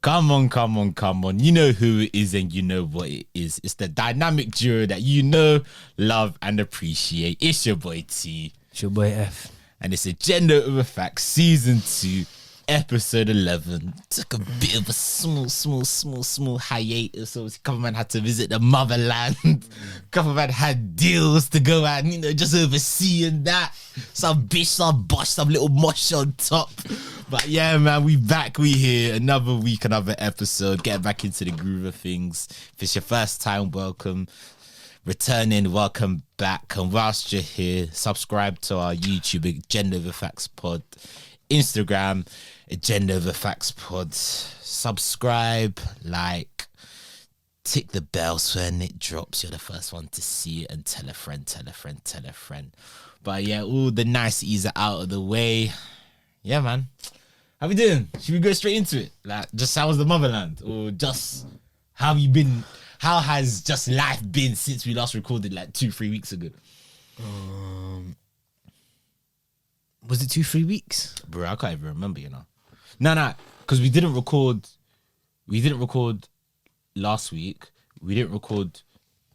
Come on. You know who it is and you know what it is. It's the dynamic duo that you know, love, and appreciate. It's your boy T. It's your boy F. And it's Agenda Over Facts, Season 2, Episode 11. Took a bit of a small hiatus. So a couple man had to visit the motherland. Couple man had deals to go out and, just oversee and that. Some bitch, some bosh, some little mosh on top. But yeah, man, we back, we here. Another week, another episode. Getting back into the groove of things. If it's your first time, welcome. Returning, welcome back. And whilst you're here, subscribe to our YouTube, Agenda Over Facts Pod. Instagram, Agenda Over Facts Pod. Subscribe, like, tick the bell so when it drops, you're the first one to see it. And tell a friend. But yeah, all the niceties are out of the way. Yeah, man. How we doing? Should we go straight into it? Like, just how was the motherland? Or just how have you been? How has just life been since we last recorded like 2-3 weeks ago? Was it 2-3 weeks? Bro, I can't even remember, No, because we didn't record last week. We didn't record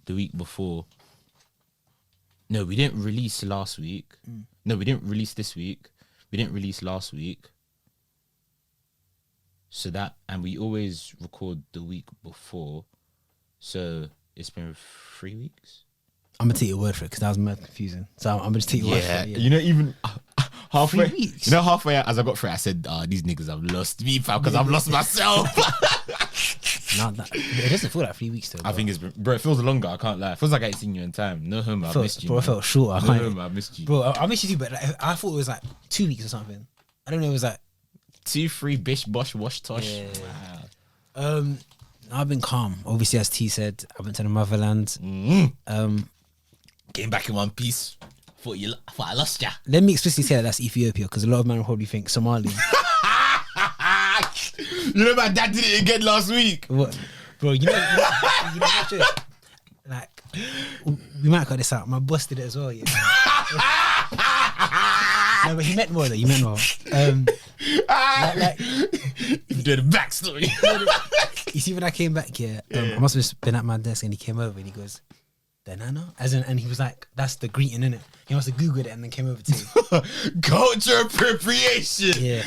the week before. No, we didn't release last week. No, we didn't release this week. We didn't release last week. So that, and we always record the week before. So it's been 3 weeks. I'm gonna take your word for it because that was mad confusing. So I'm gonna just take your word for it. Yeah. Even halfway. 3 weeks. Halfway as I got through, I said, "These niggas have lost me, pal, because I've lost myself." It doesn't feel like 3 weeks though. I think it's been, bro. It feels longer. I can't lie. It feels like I ain't seen you in time. No homo, I missed you. Bro, I felt short. No homo, I missed you. Bro, I missed you too, but I thought it was like 2 weeks or something. I don't know. It was like 2-3 bish bosh wash tosh. Yeah. Wow. I've been calm. Obviously, as T said, I went to the motherland. Getting back in one piece. Thought I lost ya. Let me explicitly say that's Ethiopia because a lot of men will probably think Somali. You know my dad did it again last week. What? Bro, you know what joke? Like, we might cut this out. My boss did it as well, yeah. No, but he meant more though. You meant more. You did a backstory. You see, when I came back here, I must have been at my desk and he came over and he goes, "Denano?" And he was like, "That's the greeting, innit?" He must have Googled it and then came over to me. Culture appropriation. Yeah.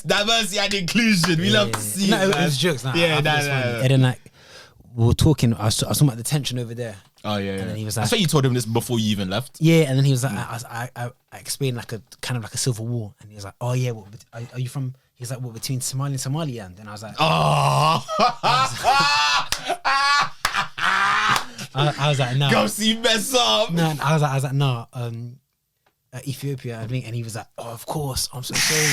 Diversity and inclusion. We love to see it. It was jokes. Nah, yeah, nah. And then like, we were talking, I was talking about the tension over there. Oh yeah. And then he was like, I thought you told him this before you even left. Yeah, and then he was like, I explained like a kind of like a civil war, and he was like, "Oh yeah, what, are you from?" He was like, "What, between Somalia and Somaliland?" And I was like, "Oh." I was like, "No." Go see mess up. No, I was like, "No." Ethiopia, I think, and he was like, "Oh, of course, I'm so sorry."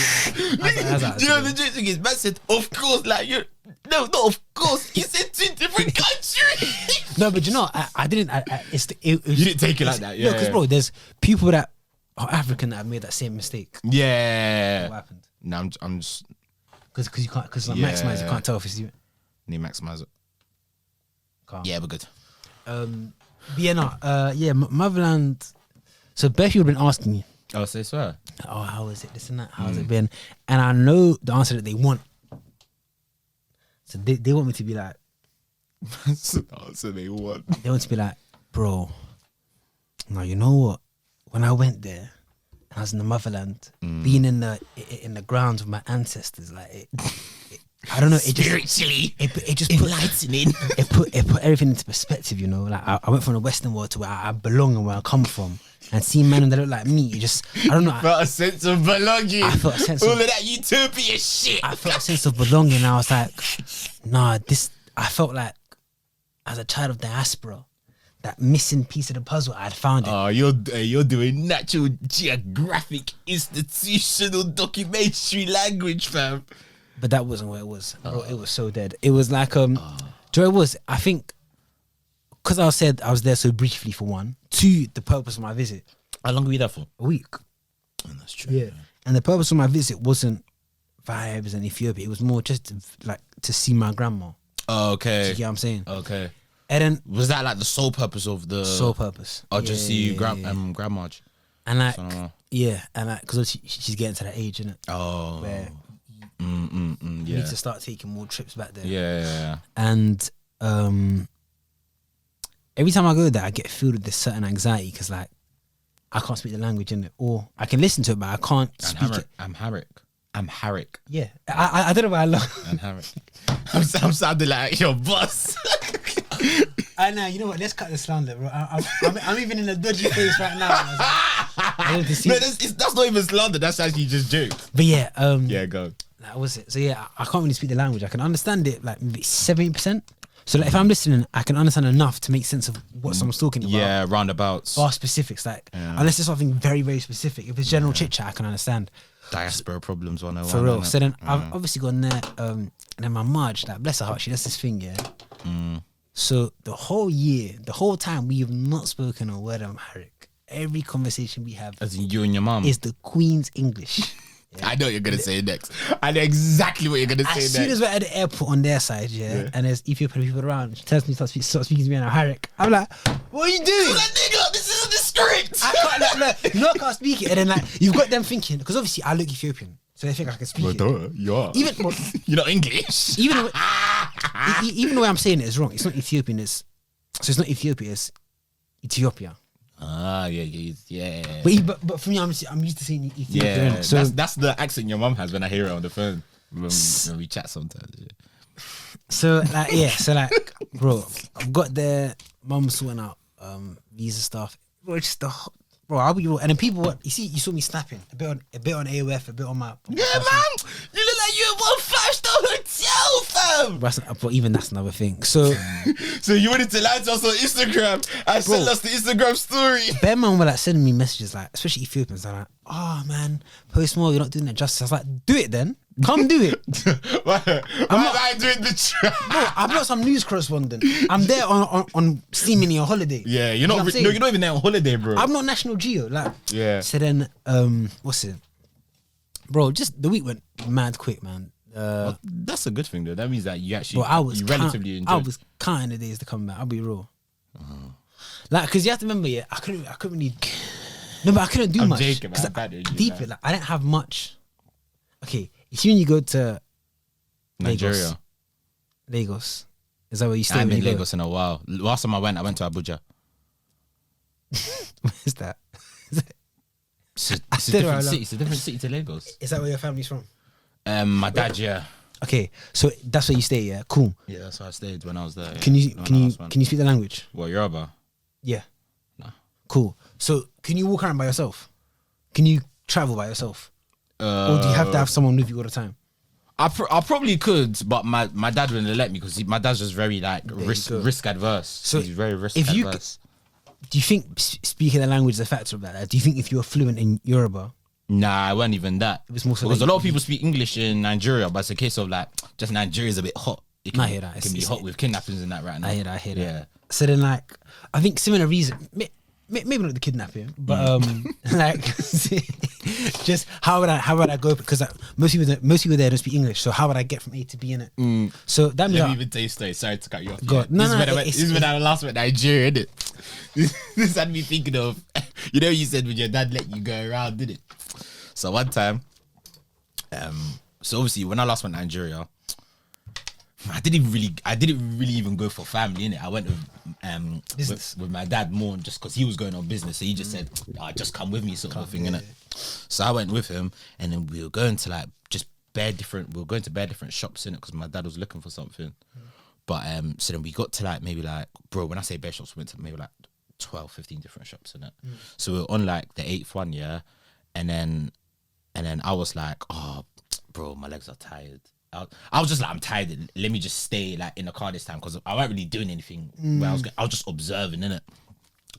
I was like, do you know the thing is, man said, "Of course," like no, not of course. He said 2 different countries. No, but you know, I didn't. You didn't take it like that, yeah. No, because bro, there's people that are African that have made that same mistake. Yeah. What happened? No, I'm just because you can't maximize. You can't tell if it's you. Need maximize it. Calm. Yeah, we're good. Motherland. So Becky would have been asking me, "Oh, say swear. Oh, how is it? This and that. How has it been?" And I know the answer that they want. So they want me to be like, That's the answer they want. They want to be like, "Bro, now you know what? When I went there, and I was in the motherland, being in the grounds with my ancestors, like I don't know, it spiritually, it just enlightening. It put everything into perspective, you know. Like I went from the Western world to where I belong and where I come from, and seeing men that look like me, it just, I don't know. I felt a sense of belonging. I felt a sense all of that utopia shit. I felt a sense of belonging. And I was like, nah, this. I felt like as a child of diaspora, that missing piece of the puzzle, I had found it. Oh, you're doing Natural Geographic institutional documentary language, fam. But that wasn't what it was. Bro, it was so dead. It was like, do you know what it was? I think, because I said I was there so briefly for one. 2, the purpose of my visit. How long were you there for? A week. Oh, that's true. Yeah. And the purpose of my visit wasn't vibes in Ethiopia. It was more just to see my grandma. Oh, okay. You get what I'm saying? Okay. And then, was that like the sole purpose of the sole purpose? I'll just see you grandma. And like, yeah, and like, because she's getting to that age, innit? Oh. Where I Yeah. need to start taking more trips back there. Yeah. And every time I go there, I get filled with this certain anxiety because like I can't speak the language in it, or I can listen to it, but I can't speak it. Amharic. Yeah, I don't know why I love. Amharic. I'm sounding like your boss. I know. You know what? Let's cut the slander, bro. I'm even in a dodgy phase right now. I need to see. No, that's not even slander. That's actually just jokes. But yeah, Yeah, go. that was it. So yeah, I can't really speak the language. I can understand it like maybe 70%. So like, if I'm listening, I can understand enough to make sense of what someone's talking about. Yeah, roundabouts. Or specifics, like unless it's something very, very specific. If it's general chit chat, I can understand. Diaspora problems 101. For real. So then I've obviously gone there, and then my Marge, like bless her heart, she does this thing, yeah. So the whole year, the whole time, we have not spoken a word of Amharic. Every conversation we have As in you and your mum. is the Queen's English. Yeah. I know what you're gonna say next. I know exactly what you're gonna say As next. soon as we're at the airport on their side, and there's Ethiopian people around, she tells me to start speaking to me in Amharic. I'm like, what are you doing? Like, nigga, this isn't the script. I can't, like, you know I can't speak it, and then like you've got them thinking, because obviously I look Ethiopian, so they think I can speak it. You are. Even You're not English. even the way I'm saying it is wrong. It's not Ethiopian. It's not Ethiopia. It's Ethiopia. Ah, yeah. But for me, I'm used to saying Ethiopian. Yeah, So that's the accent your mum has when I hear it on the phone when we chat sometimes. Yeah. So like, bro, I've got there. Mum sorting out visa stuff. Bro, it's just bro, I'll be real. And then people, you saw me snapping a bit on AOF, a bit on my. Yeah, man, you look like you at one 5-star hotel, fam. But even that's another thing. So you wanted to lie to us on Instagram and send us the Instagram story. bear man were like sending me messages, like especially Ethiopians, they're like, oh man, Post More, you're not doing that justice. I was like, do it then. Come do it. Why am I doing the chat? Bro, I'm not some news correspondent. I'm there on seemingly a holiday. Yeah, you're You know not. what I'm No, saying? you're not even there on holiday, bro. I'm not National Geo. Like, Yeah. So then, what's it, bro? Just the week went mad quick, man. That's a good thing, though. That means that you actually, Bro, you relatively enjoyed. I was counting the days to come back. I'll be real. Like, cause you have to remember, yeah, I couldn't really. No, but I couldn't do I'm much. joking, man. 'Cause I'm bad at you, deep man. it, like I didn't have much. Okay, if you go to Nigeria. Lagos, is that where you I stay? haven't when been you in go? Lagos in a while. Last time I went to Abuja. Where's that? It's a don't know, different I city. It's a different city to Lagos. Is that where your family's from? My dad, yeah. Okay, so that's where you stay, yeah. Cool. Yeah, that's where I stayed when I was there. Yeah. Can you No, last one. can you speak the language? What, Yoruba? Yeah. No. Cool. So can you walk around by yourself? Can you travel by yourself? Or do you have to have someone with you all the time? I probably could, but my dad wouldn't let me because my dad's just very like you risk go. adverse. So he's very risk if you adverse. Do you think speaking the language is a factor of that? Do you think if you were fluent in Yoruba, Nah, it wasn't even that. It was more so because like a lot of people speak English in Nigeria, but it's a case of like just Nigeria's a bit hot. It can, I hear that. It can be hot with kidnappings and that right now. I hear that. Yeah. So then, like, I think similar reason, maybe not the kidnapping, but like, just how would I go? Because like, most people there don't speak English. So how would I get from A to B in it? So that means Let me even tell you a story. Sorry to cut you off. God, no, this is when I last went to Nigeria, innit? This had me thinking of, you know, you said when your dad let you go around, did it? So one time, so obviously when I last went to Nigeria, I didn't really even go for family, innit? I went with my dad more just because he was going on business. So he just said, just come with me sort of thing, innit? So I went with him and then we were going to like bare different shops, innit? Because my dad was looking for something. But so then we got to like maybe like, bro, when I say bare shops, we went to maybe like 12, 15 different shops, innit? So we were on like the 8th one, yeah? And then I was like, oh, bro, my legs are tired. I was just like, I'm tired. Let me just stay like in the car this time because I wasn't really doing anything. Where I was just observing, innit?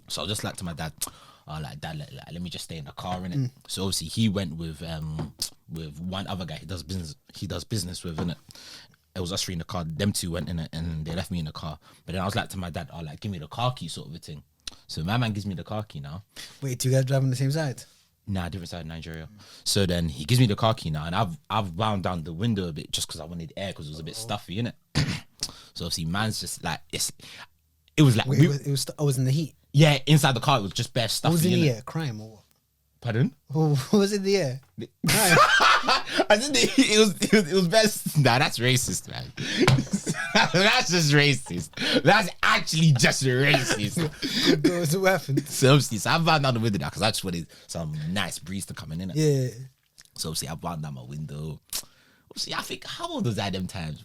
So I was just like to my dad, like, Dad, let me just stay in the car, innit? So obviously he went with one other guy he does business with, innit? It was us three in the car. Them two went in it and they left me in the car. But then I was like to my dad, like, give me the car key sort of a thing. So my man gives me the car key now. Wait, do you guys drive on the same side? Nah, different side of Nigeria. So then he gives me the car key now, and I've wound down the window a bit just because I wanted air because it was a bit stuffy, innit? So obviously, man's just like it was like Wait, I was in the heat. yeah, inside the car it was just bare stuffy. What was in the innit? air? Crime or what? Pardon? What was in the air? Crime. I said it was best. Nah, that's racist, man. That's just racist. That's actually just racist. So what happened? So obviously, I wound down the window now because I just wanted some nice breeze to come in. Yeah. So obviously, I wound down my window. Obviously, I think, how old was I them times?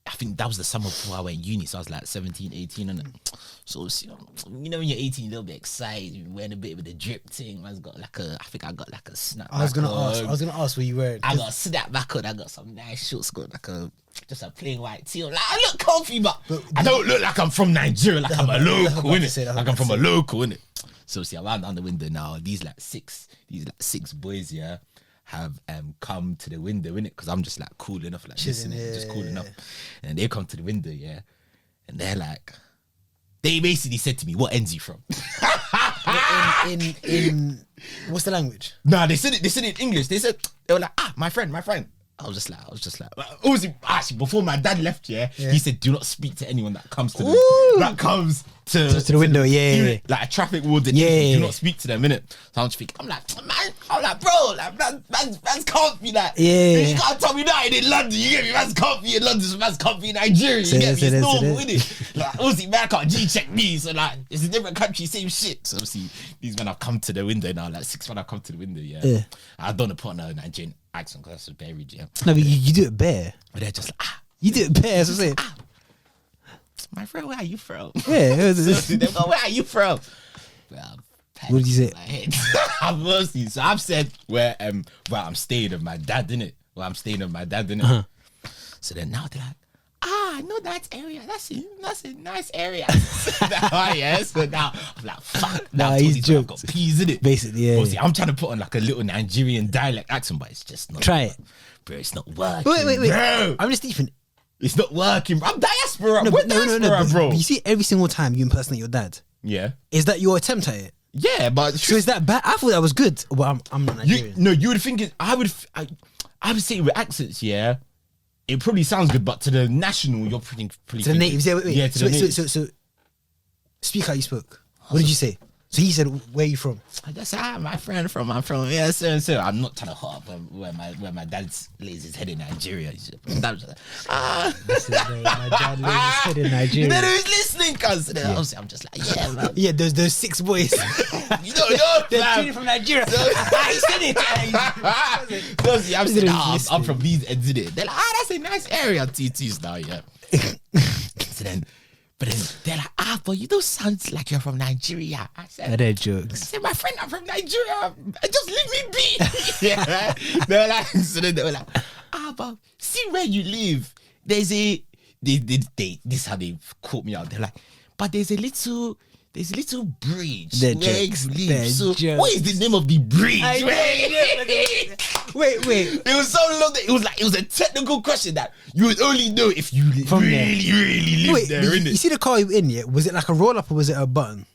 I think that was the summer before I went uni, so I was like 17, 18, and so you know when you're 18, you're a little bit excited, you're wearing a bit with the drip thing. I think I got like a snap. I was gonna ask where you were. I got a snap back on. I got some nice shorts, got like just a plain white tee. Like I look comfy, but I don't look like I'm from Nigeria. Like I'm a local, innit? Like I'm from a local, innit? So see, I wound down the window now. These six boys, yeah, have come to the window, innit? Because I'm just like cool enough, like listening, just cool enough. And they come to the window, yeah, and they're like, they basically said to me, "What ends you from?" in what's the language? Nah, they said it in English. They were like, my friend. I was just like, obviously, actually, before my dad left, yeah, he said, "Do not speak to anyone that comes to to the window, yeah. Like a traffic warden, do not speak to them, innit?" So I'm just thinking, I'm like, bro, like, man's comfy, like, you can't tell me that in London, you get me, man's comfy in London, so man's comfy in Nigeria, you get me, it's normal, innit? Like, obviously, man can't G-check me, so like, it's a different country, same shit. So obviously, these men have come to the window now, like 6 men have come to the window, yeah. I don't want to put on a Nigerian accent because that's a buried, yeah. No, but you do it bare. But they're just like, You do it bare, that's what I'm saying. My friend, where are you from? Yeah. So they go, where are you from? Well, what did you say? So I've said where I'm staying with my dad, innit? So then now they're like, I know that area. That's a nice area. So now I'm like, fuck. Now he's jokes. I've got peas in it. Basically, yeah. Obviously, I'm trying to put on like a little Nigerian dialect accent, but it's just not. Try it. Bro, it's not working. Wait. Bro. I'm just even. It's not working. I'm diaspora. No, We're diaspora, bro. But you see, every single time you impersonate your dad, Yeah. is that your attempt at it? Yeah, but So is that bad? I thought that was good. Well, I'm not Nigerian. you would think it. I would say with accents, yeah, it probably sounds good, but to the national, you're pretty To the natives, yeah, wait. Yeah, to the natives. So, speak how you spoke. What did you say? So he said, "Where are you from?" I just said, I'm from yeah, so. I'm not trying to hot up where my dad lays his head in Nigeria. That was like, My dad lays his head in Nigeria. You know who's listening, cuz. Obviously, I'm just like, yeah, man. Yeah, those 6 boys. You know, They're tuning from Nigeria. I said it. I'm from these ends of it. They're like, that's a nice area, TTs now, yeah. But then they're like, but you don't sound like you're from Nigeria. I said, they're jokes. I said, my friend, I'm from Nigeria. Just leave me be. Yeah. They're like, so then they were like, but see where you live. There's this is how they caught me out. They're like, but there's a little bridge They're where jokes. you live. They're So jokes. what is the name of the bridge? Wait. It was so long that it was a technical question that you would only know if you really live there, innit? You see the car you were in, yeah? Was it like a roll up or was it a button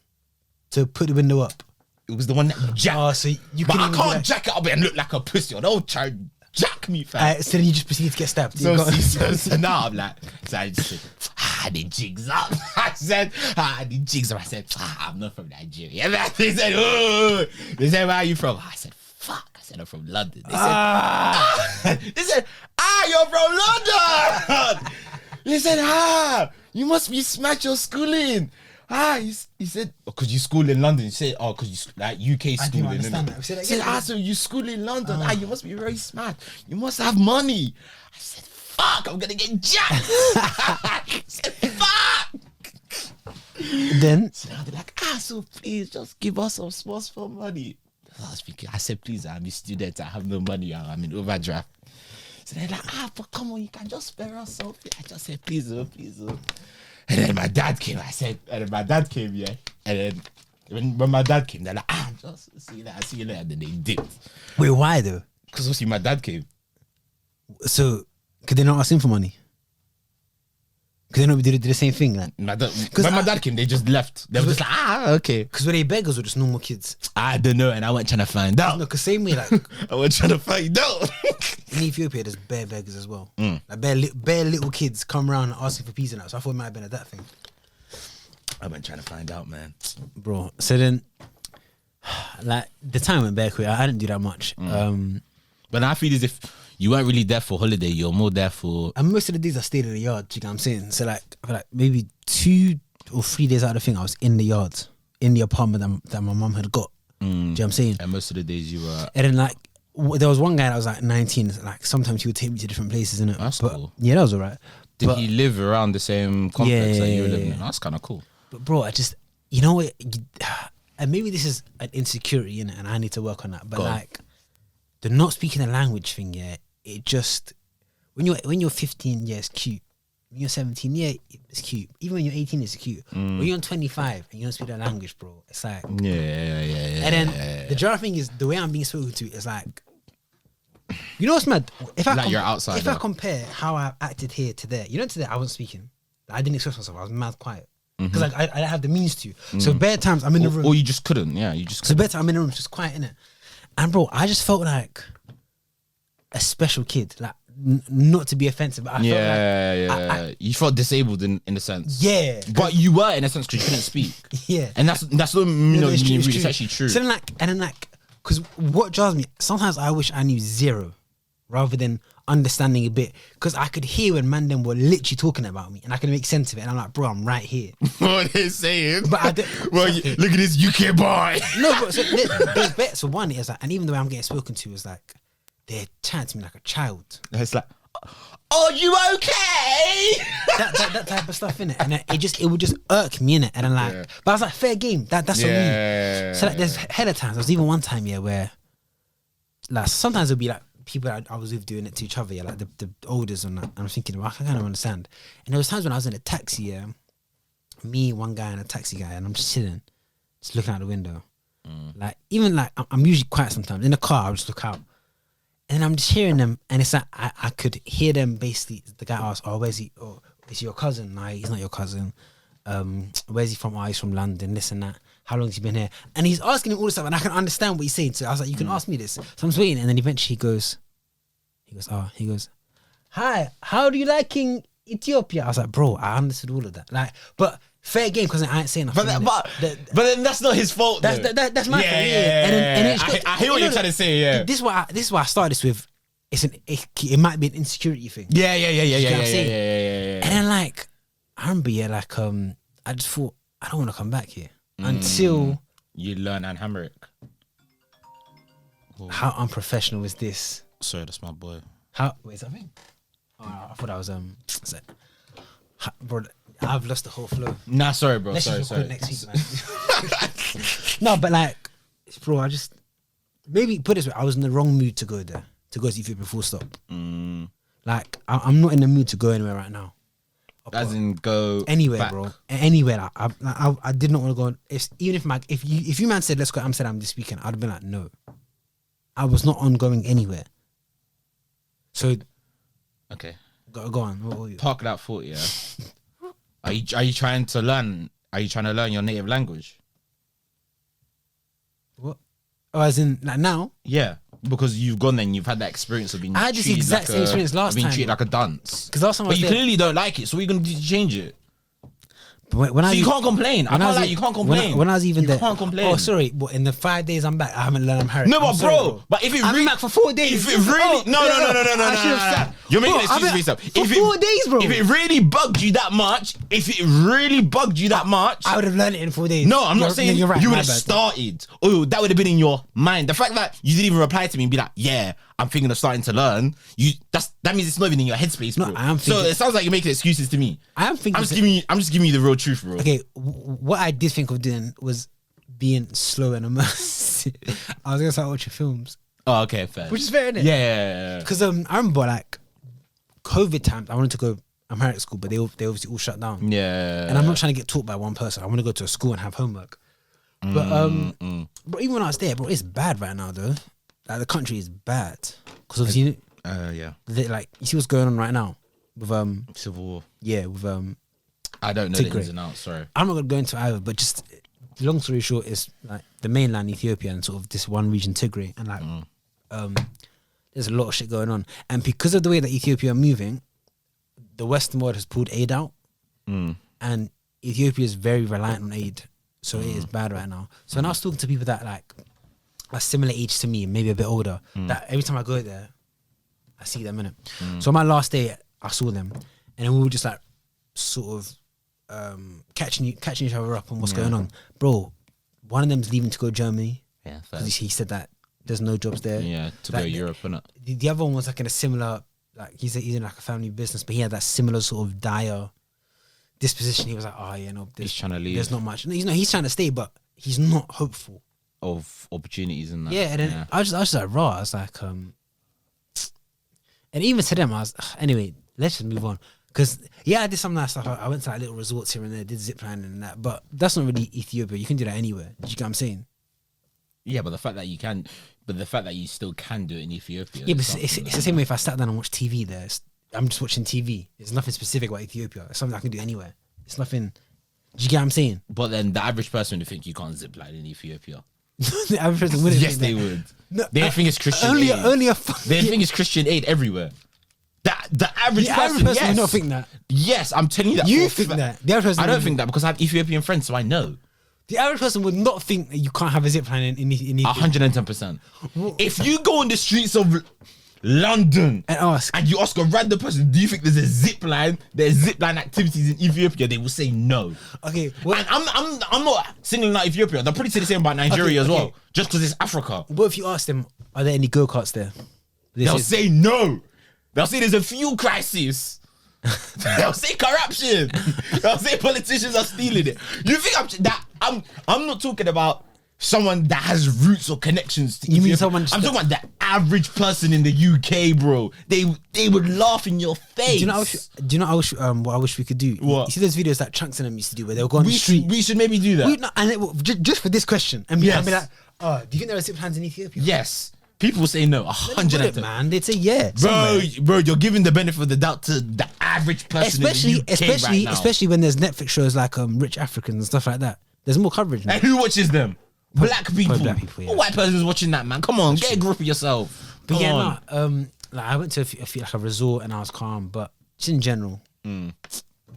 to put the window up? It was the one that jacked. Oh, so you but couldn't I can't jack it up and look like a pussy. Or don't try and jack me, fam. So then you just proceeded to get stabbed. So now I'm like, so I just said, the jigs up. I said, the jigs up. I said, I'm not from Nigeria. They said, where are you from? I said, fuck. I said, I'm from London. They said, you're from London. They said, you must be smacked your schooling. He said, because you school in London. He said, because you like UK schooling. I didn't understand that. He said, so you school in London. You must be very smart. You must have money. I said, fuck, I'm gonna get jacked. I said, fuck. Then so now they're like, so please just give us some small money. I said, please, I'm a student. I have no money. I'm in overdraft. So they're like, but come on, you can just spare us something. I just said, please. And then my dad came. Yeah. And then when my dad came, they're like, just see you later. And then they dipped. wait, why though? Because obviously my dad came. So could they not ask him for money? Could they not do the same thing? Like, When my dad came, they just left. They were just like, okay. Because were they beggars or just normal kids? I don't know, and I went trying to find out. No, because same way, like I went trying to find out. in Ethiopia, there's bare beggars as well. Like bare little kids come around asking for peas and that. So I thought it might have been that thing. I went trying to find out, man. Bro, so then Like the time went bare quick. I didn't do that much. But I feel as if you weren't really there for holiday. You're more there for. And most of the days I stayed in the yard. Do you know what I'm saying? So like, I feel like maybe 2 or 3 days out of the thing, I was in the yard, in the apartment that my mum had got. Do you know what I'm saying? And most of the days you were. And then like, there was one guy that was like 19. Like sometimes he would take me to different places, innit? That's but, cool. Yeah, that was alright. Did he live around the same complex that you were living in? Yeah. That's kind of cool. But bro, I just, you know what? And maybe this is an insecurity in it, and I need to work on that. But Go on. like, the not speaking the language thing, yeah, it just when you're 15, yeah, it's cute. When you're 17, yeah, it's cute. Even when you're 18, it's cute. When you're 25 and you don't speak the language, bro, it's like Yeah. And then the jar thing is the way I'm being spoken to is like, you know what's mad? If I Like you're outside if I though. compare how I acted here to there, you know, to there I wasn't speaking. I didn't express myself. I was mad quiet because like I didn't have the means to. So bare times I'm in the room. Or you just couldn't. Yeah, you just So couldn't. better I'm in the room, just quiet in it. And bro, I just felt like a special kid. Like not to be offensive, but I felt like Yeah. You felt disabled in a sense. yeah. But you were in a sense because you couldn't speak. Yeah. And that's not it's actually true. So then like because what jars me, sometimes I wish I knew zero rather than understanding a bit, because I could hear when man them were literally talking about me and I could make sense of it, and I'm like, bro, I'm right here. What are they saying? But I look at this UK boy. No, but so there's bets. So one is like, and even the way I'm getting spoken to is like, they're chatting to me like a child. It's like, are you okay? that type of stuff in it, and it would just irk me in it, and I'm like, Yeah. but I was like, fair game. That's on me. Yeah. So like, there's hella times. There was even one time, yeah, where like sometimes it'll be like people that I was with doing it to each other, yeah, like the olders and that. And I'm thinking, well, I kind of understand. And there was times when I was in a taxi, yeah, me, one guy, and a taxi guy, and I'm just chilling, just looking out the window. Like even like I'm usually quiet sometimes in the car. I'll just look out. And I'm just hearing them, and it's like I could hear them basically. The guy asked, "Oh, where's he? Oh, is he your cousin?" No, he's not your cousin. Where's he from? Oh, he's from London. This and that. How long has he been here? And he's asking him all this stuff, and I can understand what he's saying. So I was like, "You can ask me this." So I'm just waiting, and then eventually he goes, "Hi, how do you like in Ethiopia?" I was like, "Bro, I understood all of that." Like, but fair game because I ain't saying nothing. But then that's not his fault. That's my fault. Yeah. And then I hear what you're trying to say. Yeah. This is why I started this with. It might be an insecurity thing. Yeah. You get what I'm saying? Yeah. And then like I remember, yeah, like I just thought I don't want to come back here until You learn and hammer it. how unprofessional is this? Sorry, that's my boy. Wait, is that me? Oh, I thought I was bro, I've lost the whole flow. Nah, sorry, bro. Let's Sorry. just record next week, man. No, but like, bro, I just maybe put it this way, I was in the wrong mood to go there, to go to Ethiopia full stop. Like, I'm not in the mood to go anywhere right now. As in go Anywhere, back. bro. Anywhere. I did not want to go. If you man said let's go to Amsterdam this weekend, I'd have been like, no. I was not on going anywhere. So Okay. go on. What were you? Park that thought, yeah. Are you trying to learn? Are you trying to learn your native language? What? Oh, as in like now? Yeah, because you've gone there and you've had that experience of being. I had this treated exact same experience last being time. treated like a dunce. Because last time I But was you there, clearly don't like it, so what are you gonna do to change it? when So you can't complain. I can't lie. You can't complain. When I was even You there, can't complain. Oh, sorry. But in the 5 days I'm back, I haven't learned Amharic. No, but I'm sorry, bro, but if it I've really been back for 4 days. If it really no. I should have sat. You're making Bro, excuses I've for yourself. been- for 4 days, bro. If it really bugged you that much, I would have learned it in 4 days. No, I'm not saying you're right. you would my have bad. started. Oh, that would have been in your mind. The fact that you didn't even reply to me and be like, "Yeah, I'm thinking of starting to learn." That means it's not even in your headspace, bro. No, I am so thinking- it sounds like you're making excuses to me. I am thinking. I'm just giving you the real truth, bro. Okay, what I did think of doing was being slow and immersive. I was gonna start watching films, Oh, okay, fair. which is fair, innit? Yeah. Because I remember like COVID times, I wanted to go Amharic school, but they obviously all shut down. Yeah. And I'm not trying to get taught by one person. I want to go to a school and have homework. But but even when I was there, bro, it's bad right now though. Like the country is bad because obviously yeah. like you see what's going on right now with Civil War. yeah with I don't know Tigray. the ins and outs. Sorry. I'm not gonna go into either, but just long story short, is like the mainland Ethiopia and sort of this one region Tigray, and like there's a lot of shit going on, and because of the way that Ethiopia are moving, the Western world has pulled aid out, and Ethiopia is very reliant on aid, So it is bad right now. So when I was talking to people that like are similar age to me, maybe a bit older, that every time I go there, I see them in it. So on my last day, I saw them, and then we were just like sort of catching each other up on what's going on, bro. One of them's leaving to go to Germany. Yeah, because he said that there's no jobs there. Yeah, to like, go to Europe, innit? The other one was like in a similar, like he's in like a family business, but he had that similar sort of dire disposition. He was like, oh yeah, no, He's trying to leave. There's not much. He's trying to stay, but he's not hopeful of opportunities and that. Yeah, and then I was just like raw. I was like, and even to them, I was anyway. Let's just move on because I did some nice stuff. I went to like little resorts here and there, did ziplining and that, but that's not really Ethiopia. You can do that anywhere. Do you get what I'm saying? Yeah, but the fact that you still can do it in Ethiopia. Yeah, but it's the same way if I sat down and watched TV there. I'm just watching TV. There's nothing specific about Ethiopia. It's something I can do anywhere. It's nothing. Do you get what I'm saying? But then the average person would think you can't zip line in Ethiopia. The average person wouldn't. Yes, they would. No, their thing is Christian aid. Their thing is Christian aid everywhere. The average person yes. would not think that. Yes, I'm telling you that. You think that. The average person I don't think that because I have Ethiopian friends, so I know. The average person would not think that you can't have a zip line in Ethiopia. 110%. If you go on the streets of London and you ask a random person, do you think there's a zip line? There's zip line activities in Ethiopia? They will say no. Okay, well, and I'm not singling out Ethiopia. They'll probably say the same about Nigeria as well, just because it's Africa. What if you ask them, are there any go-karts there? They'll say no. They'll say there's a fuel crisis. They'll say corruption. They'll say politicians are stealing it. You think I'm not talking about someone that has roots or connections to Ethiopia. I'm talking about the average person in the UK, bro. They would laugh in your face. Do you know what I wish we could do? What? You see those videos that Chunks and them used to do where they'll go on the street? We should maybe do that. Just for this question. And be like, oh, do you think there are zip lines in Ethiopia? Yes. People say no, 100%. Man, they'd say yeah. Bro, you're giving the benefit of the doubt to the average person in the UK right now. Especially when there's Netflix shows like Rich Africans and stuff like that. There's more coverage now. And who watches them? Black people. Black people, yeah. A white person's watching that, man. Come on, get a grip of yourself. But like I went to a resort and I was calm, but just in general,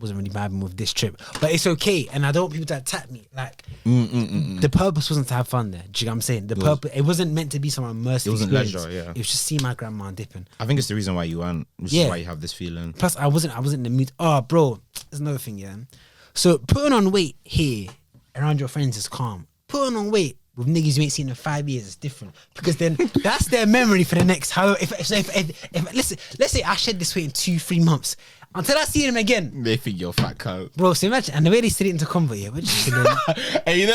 wasn't really vibing with this trip. But it's okay, and I don't want people to attack me. Like the purpose wasn't to have fun there. Do you know what I'm saying? It wasn't meant to be some immersive. It wasn't leisure, yeah. It was just see my grandma dipping. I think it's the reason why you went, which is why you have this feeling. Plus, I wasn't in the mood. Oh, bro, there's another thing, yeah. So putting on weight here around your friends is calm. Putting on weight with niggas you ain't seen in 5 years is different, because then that's their memory for the next. If let's say I shed this weight in 2-3 months. Until I see them again, they think you're fat cunt, bro. So imagine, and the way they sit it into convo, yeah, we're just and you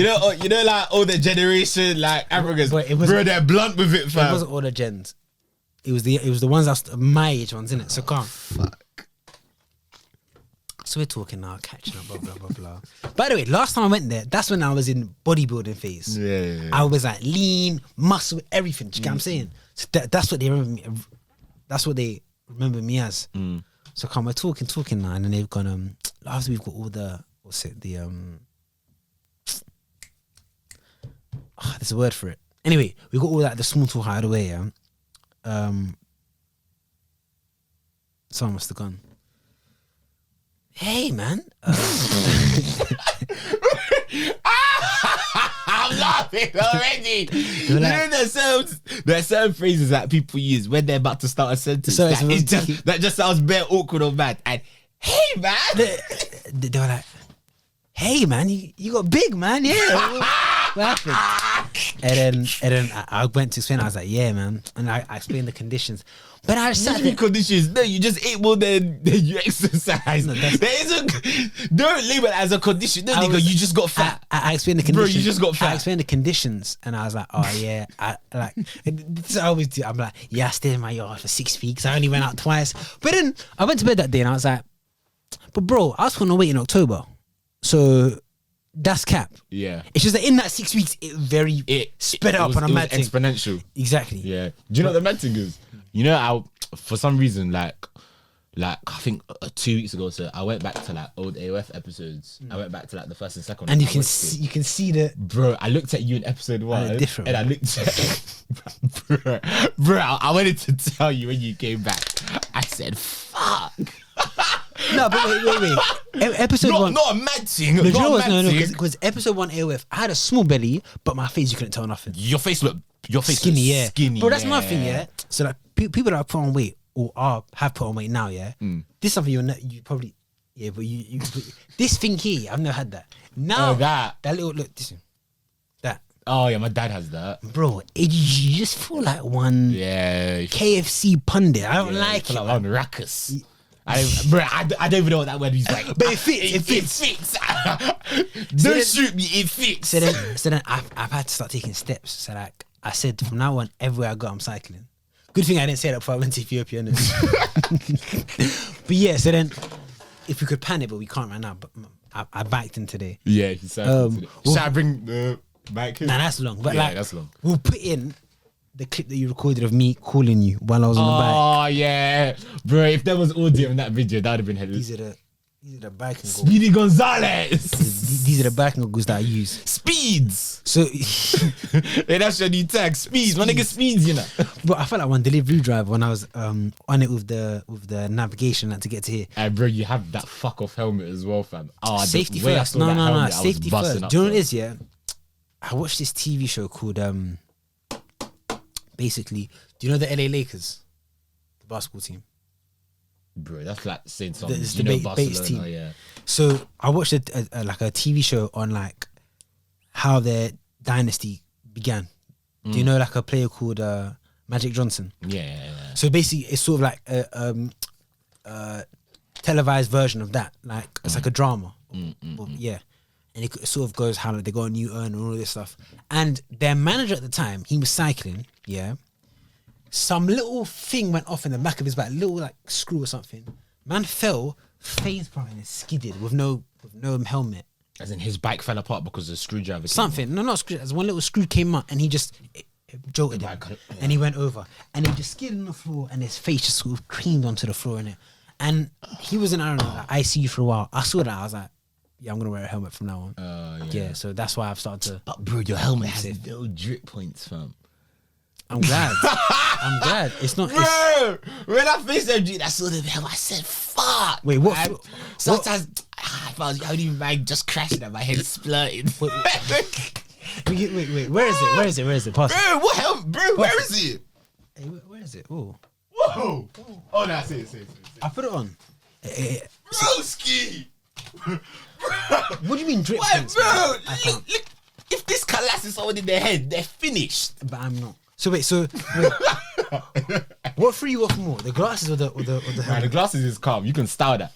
know, like all the generation, like Africans, bro, they're blunt with it, fam. It wasn't all the gens. It was the ones that's my age ones, innit? So calm. Fuck. So we're talking now, catching up, blah blah blah blah. By the way, last time I went there, that's when I was in bodybuilding phase. Yeah. I was like lean, muscle, everything. Do you get what I'm saying? So that's what they remember me. That's what they remember me as. So come, we're talking now, and then they've gone after we've got all the there's a word for it. Anyway, we got all that, the small talk out of the way, yeah. Someone must have gone, hey man, I'm laughing already. You know there's certain phrases that people use when they're about to start a sentence that just sounds bare awkward or bad. And hey man, they were like, hey man, you got big, man, yeah. What happened? And then I went to explain. I was like, yeah, man, and I explained the conditions. But I sat there. Conditions. No, you just ate more than you exercise. No, don't label it as a condition. No, nigga, you just got fat. I explained the conditions. Bro, you just got fat. I explained the conditions, and I was like, oh yeah, this I always do. I'm like, yeah, I stayed in my yard for 6 weeks. I only went out twice. But then I went to bed that day, and I was like, but bro, I was going to wait in October, so that's cap. Yeah. It's just that in that 6 weeks, it sped up on a mad thing. Exponential. Exactly. Yeah. Do you know what the mad thing is? You know, for some reason, like I think 2 weeks ago, so I went back to like old AOF episodes. I went back to like the first and second. And you can see the... Bro, I looked at you in episode 1. Different. And I looked at... bro, I wanted to tell you when you came back. I said, fuck. No, but wait. Episode one. Not a mad thing. No, do you know Not a what? mad No, thing. because episode one AOF, I had a small belly, but my face you couldn't tell nothing. Your face Skinny, yeah. skinny. Bro, that's my thing, yeah. So like people that put on weight or have put on weight now, yeah. This is something you probably, yeah, but you this thing here, I've never had that. Now that little look, this thing, that. Oh yeah, my dad has that. Bro, you just feel like one KFC pundit. I don't like it. Like one ruckus. I don't even know what that word is like. But it fits. It fits. Don't shoot me. It fits. So then I've had to start taking steps. So like I said, from now on, everywhere I go, I'm cycling. Good thing I didn't say that before I went to Ethiopia. But yeah, so then if we could pan it, but we can't right now. But I biked in today. Yeah, he said. Should I bring the mic in? Nah, that's long. But Yeah, like, that's long. we'll put in the clip that you recorded of me calling you while I was on the bike. Oh yeah, bro. If there was audio in that video, that would have been hilarious. These are the biking goggles. Speedy Gonzalez. These are the biking goggles that I use. Speeds. So, Hey, that's your new tag. Speeds. My nigga Speeds, you know. but I felt like one delivery driver when I was on it with the navigation like, to get to here. Hey, bro, you have that fuck off helmet as well, fam. Oh, Safety the way I first. saw No, that helmet, I was safety busting first. up, Do you know what bro. it is? Yeah, I watched this TV show called basically. Do you know the LA Lakers, the basketball team? Bro, that's like saying something. It's You the know Bates Barcelona, team. yeah. So I watched a TV show on like how their dynasty began. Do you know like a player called Magic Johnson? Yeah. So basically, it's sort of like a televised version of that. Like it's like a drama. Well, yeah, and it sort of goes how like, they got a new urn and all this stuff. And their manager at the time, he was cycling. Yeah, some little thing went off in the back of his back, little like screw or something. Man fell, face planted and skidded with no helmet. As in his bike fell apart because the screwdriver came Something, no, not screw. As one little screw came out, and he just it jolted him, and he went over, and he just skidded on the floor, and his face just sort of creamed onto the floor in it. And he was in, I don't know, like ICU for a while. I saw that, I was like, yeah, I'm gonna wear a helmet from now on. Yeah, so that's why I've started to. But bro, your helmet has no drip points, fam. I'm glad. I'm glad. It's not. Bro, when I faced that drip, I saw the helmet. I said, "Fuck." Wait, what? Sometimes if I was only mind just crashing and my head splurting. Wait. Where is it? Pass it. Bro, what helmet? Bro, where is it? Hey, where is it? Oh, Whoa! Oh no, I see it. I put it on. Broski! What do you mean drip? Why, points, bro? man? I can't. Look, if this collapses someone in their head, they're finished. But I'm not. So wait. What threw you off more, the glasses or the Man, the helmet? glasses is calm. You can style that.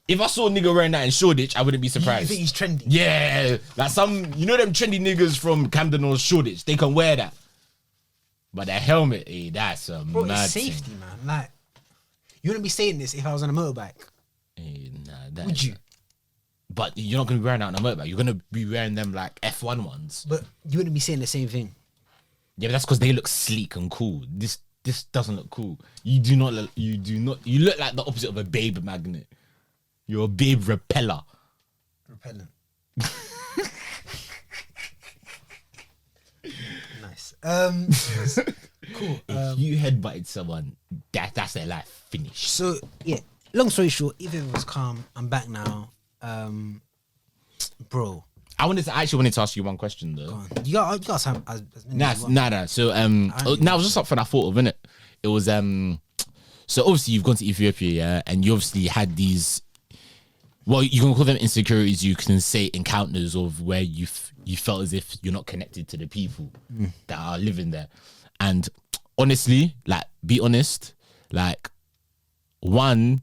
If I saw a nigga wearing that in Shoreditch, I wouldn't be You surprised. think he's trendy? Yeah, like some, you know them trendy niggas from Camden or Shoreditch, they can wear that. But that helmet, that's a Bro, mad it's safety, man. Like, you wouldn't be saying this if I was on a motorbike. That Would is- you? But you're not going to be wearing that on a motorbike. You're going to be wearing them like F1 ones. But you wouldn't be saying the same thing. Yeah, but that's because they look sleek and cool. This doesn't look cool. You look like the opposite of a babe magnet. You're a babe repeller. Repellent. Nice. Cool. If you headbutted someone, that's their life finished. So yeah, long story short, everything was calm. I'm back now. Bro, I wanted to ask you one question though. go on. You got some as many Nah, as you want. nah. So now it was just something I thought of, innit? It was so obviously you've gone to Ethiopia, yeah, and you obviously had these. Well, you can call them insecurities. You can say encounters of where you felt as if you're not connected to the people that are living there. And honestly, like, be honest, like, one,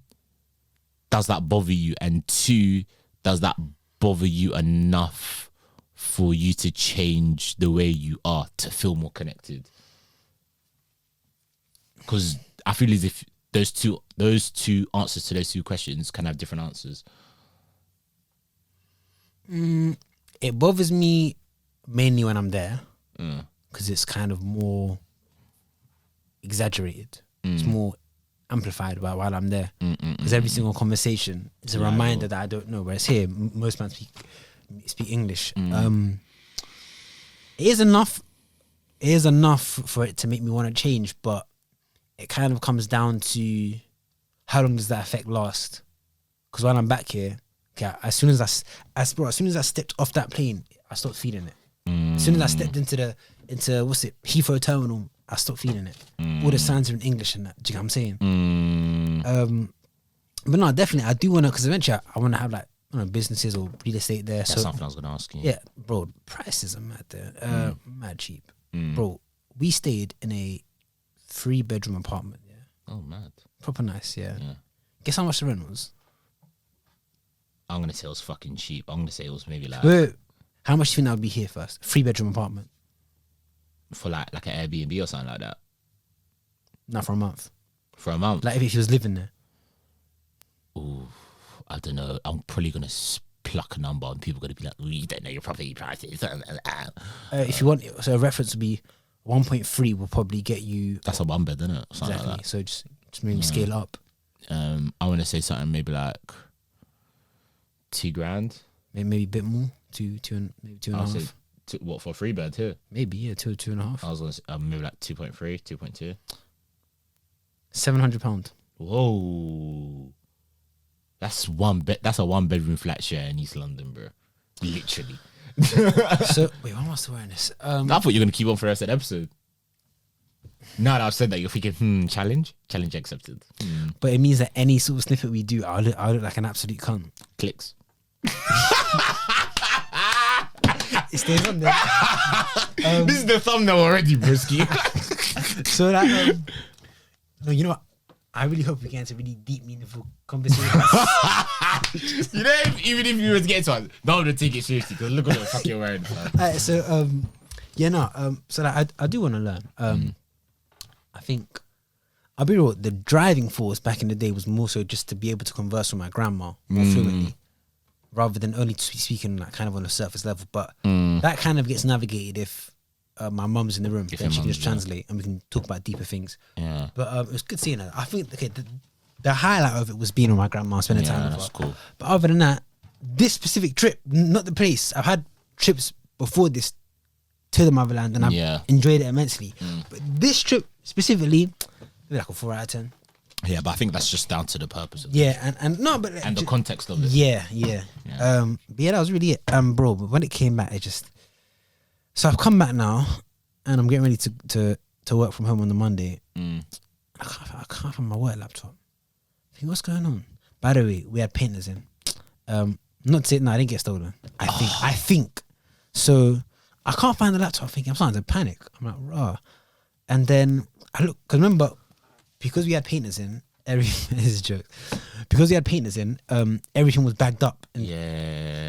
does that bother you? And two, does that bother you enough for you to change the way you are to feel more connected? Because I feel as if those two answers to those two questions can have different answers. It bothers me mainly when I'm there because it's kind of more exaggerated. It's more amplified while I'm there because every single conversation is a reminder that I don't know. Whereas here, most men speak English. It is enough. It is enough for it to make me want to change, but it kind of comes down to how long does that effect last? because when I'm back here, okay, as soon as I stepped off that plane, I stopped feeling it. As soon as I stepped into Heathrow Terminal, I stopped feeling it. All the signs are in English and that. Do you know what I'm saying? But no, definitely, I do want to, because eventually I want to have like, businesses or real estate there. That's something I was gonna ask you. Yeah, bro, prices are mad there. Mad cheap. Bro, we stayed in a 3-bedroom apartment. Yeah. Oh, mad. Proper nice. Yeah. Guess how much the rent was? I'm gonna say it was fucking cheap. I'm gonna say it was maybe like Wait, how much do you think that would be here first? 3-bedroom apartment. for like an Airbnb or something like that Not for a month. for a month. Like if he was living there. Ooh, I don't know. I'm probably gonna pluck a number, and people are gonna be like, "Ooh, you don't know your property prices." If you want, so a reference would be 1.3 will probably get you That's a 1 bed, isn't it? Something exactly. like that. So just maybe scale up. I want to say something maybe like $2,000. Maybe a bit more. Maybe two and a I'll say half. what for a 3 bed too? Maybe two and a half. I was gonna say, maybe like 2.3, 2.2. £700. Whoa, that's one bed. That's a 1-bedroom flat share in East London, bro. Literally. So wait, why am I still wearing this? I thought you were gonna keep on for the rest of the episode. Now that I've said that, you're thinking, challenge accepted. But it means that any sort of snippet we do, I'll look like an absolute cunt. Clicks. It stays on there. This is the thumbnail already, broski. So that no, you know what? I really hope we get into really deep, meaningful conversations. You know, even if you were to get to one, no one would take it seriously because look what the fuck you're wearing. Alright, so so that I do want to learn. I think I'll be real. The driving force back in the day was more so just to be able to converse with my grandma more fluently, rather than only speaking like kind of on a surface level. But that kind of gets navigated if my mum's in the room, then she can just translate and we can talk about deeper things. Yeah. But it was good seeing her. I think the highlight of it was being with my grandma, spending time with her. That's cool. But other than that, this specific trip, not the place. I've had trips before this to the motherland and I've enjoyed it immensely. But this trip specifically, maybe like a 4 out of 10. Yeah, but I think that's just down to the purpose of it. Yeah, and no, but And the context of it. Yeah. But yeah, that was really it. Bro, but when it came back, so I've come back now, and I'm getting ready to work from home on the Monday. I can't find my work laptop. I think, what's going on? By the way, we had painters in. Not to say, no, I didn't get stolen. I think. So I can't find the laptop. I'm starting to panic. I'm like, raw. And then I look, because remember, because we had painters in, everything is a joke. Because we had painters in, everything was bagged up and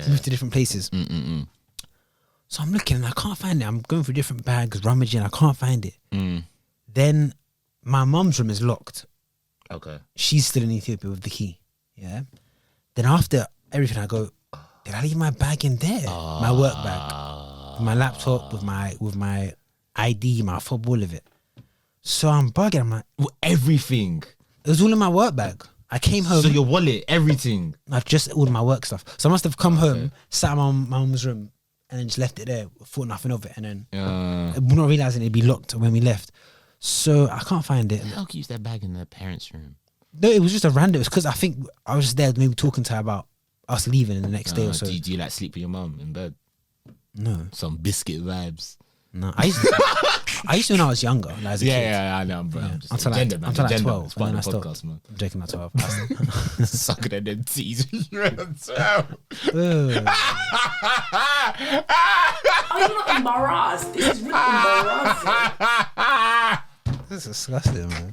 moved to different places. So I'm looking and I can't find it. I'm going through different bags, rummaging. I can't find it. Then my mum's room is locked. Okay. She's still in Ethiopia with the key. Yeah. Then after everything, I go, did I leave my bag in there? My work bag, with my laptop, with my ID, my fob, all of it. So I'm bugging. I'm like, Everything. it was all in my work bag. I came home. So your wallet, everything. I've just ordered my work stuff. So I must have come home, sat in my mum's room, and then just left it there, thought nothing of it, and then not realizing it'd be locked when we left. So I can't find it. How keeps their bag in their parents' room? No, it was just a random. It's because I think I was just there, maybe talking to her about us leaving the next day or so. Do you like sleep with your mum in bed? No, Some biscuit vibes. no. I used to when I was younger, like as a kid. Yeah, I know, bro. Yeah. I'm just Until gender, like, man. until like Gender, 12, it's part and of then the I podcast, stopped. man. I'm joking at 12. Sucking at them teeth. You're at 12. I'm not embarrassed. This is really embarrassing. That's disgusting, man.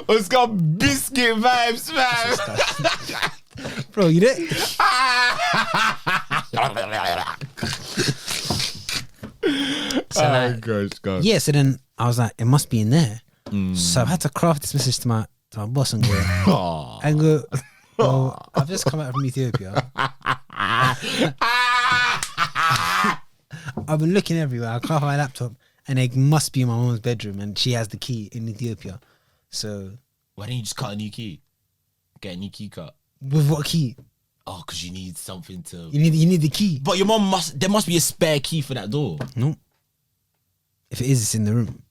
It's got biscuit vibes, man. Bro, you did. So gosh, God. yeah, so then I was like, it must be in there. So I had to craft this message to my boss and go, well, I've just come out from Ethiopia. I've been looking everywhere. I can't find my laptop, and it must be in my mom's bedroom, and she has the key in Ethiopia. So Why don't you just cut a new key? Get a new key cut. with what key? Oh, because you need something to. You need the key. But your mom there must be a spare key for that door. No. If it is, it's in the room.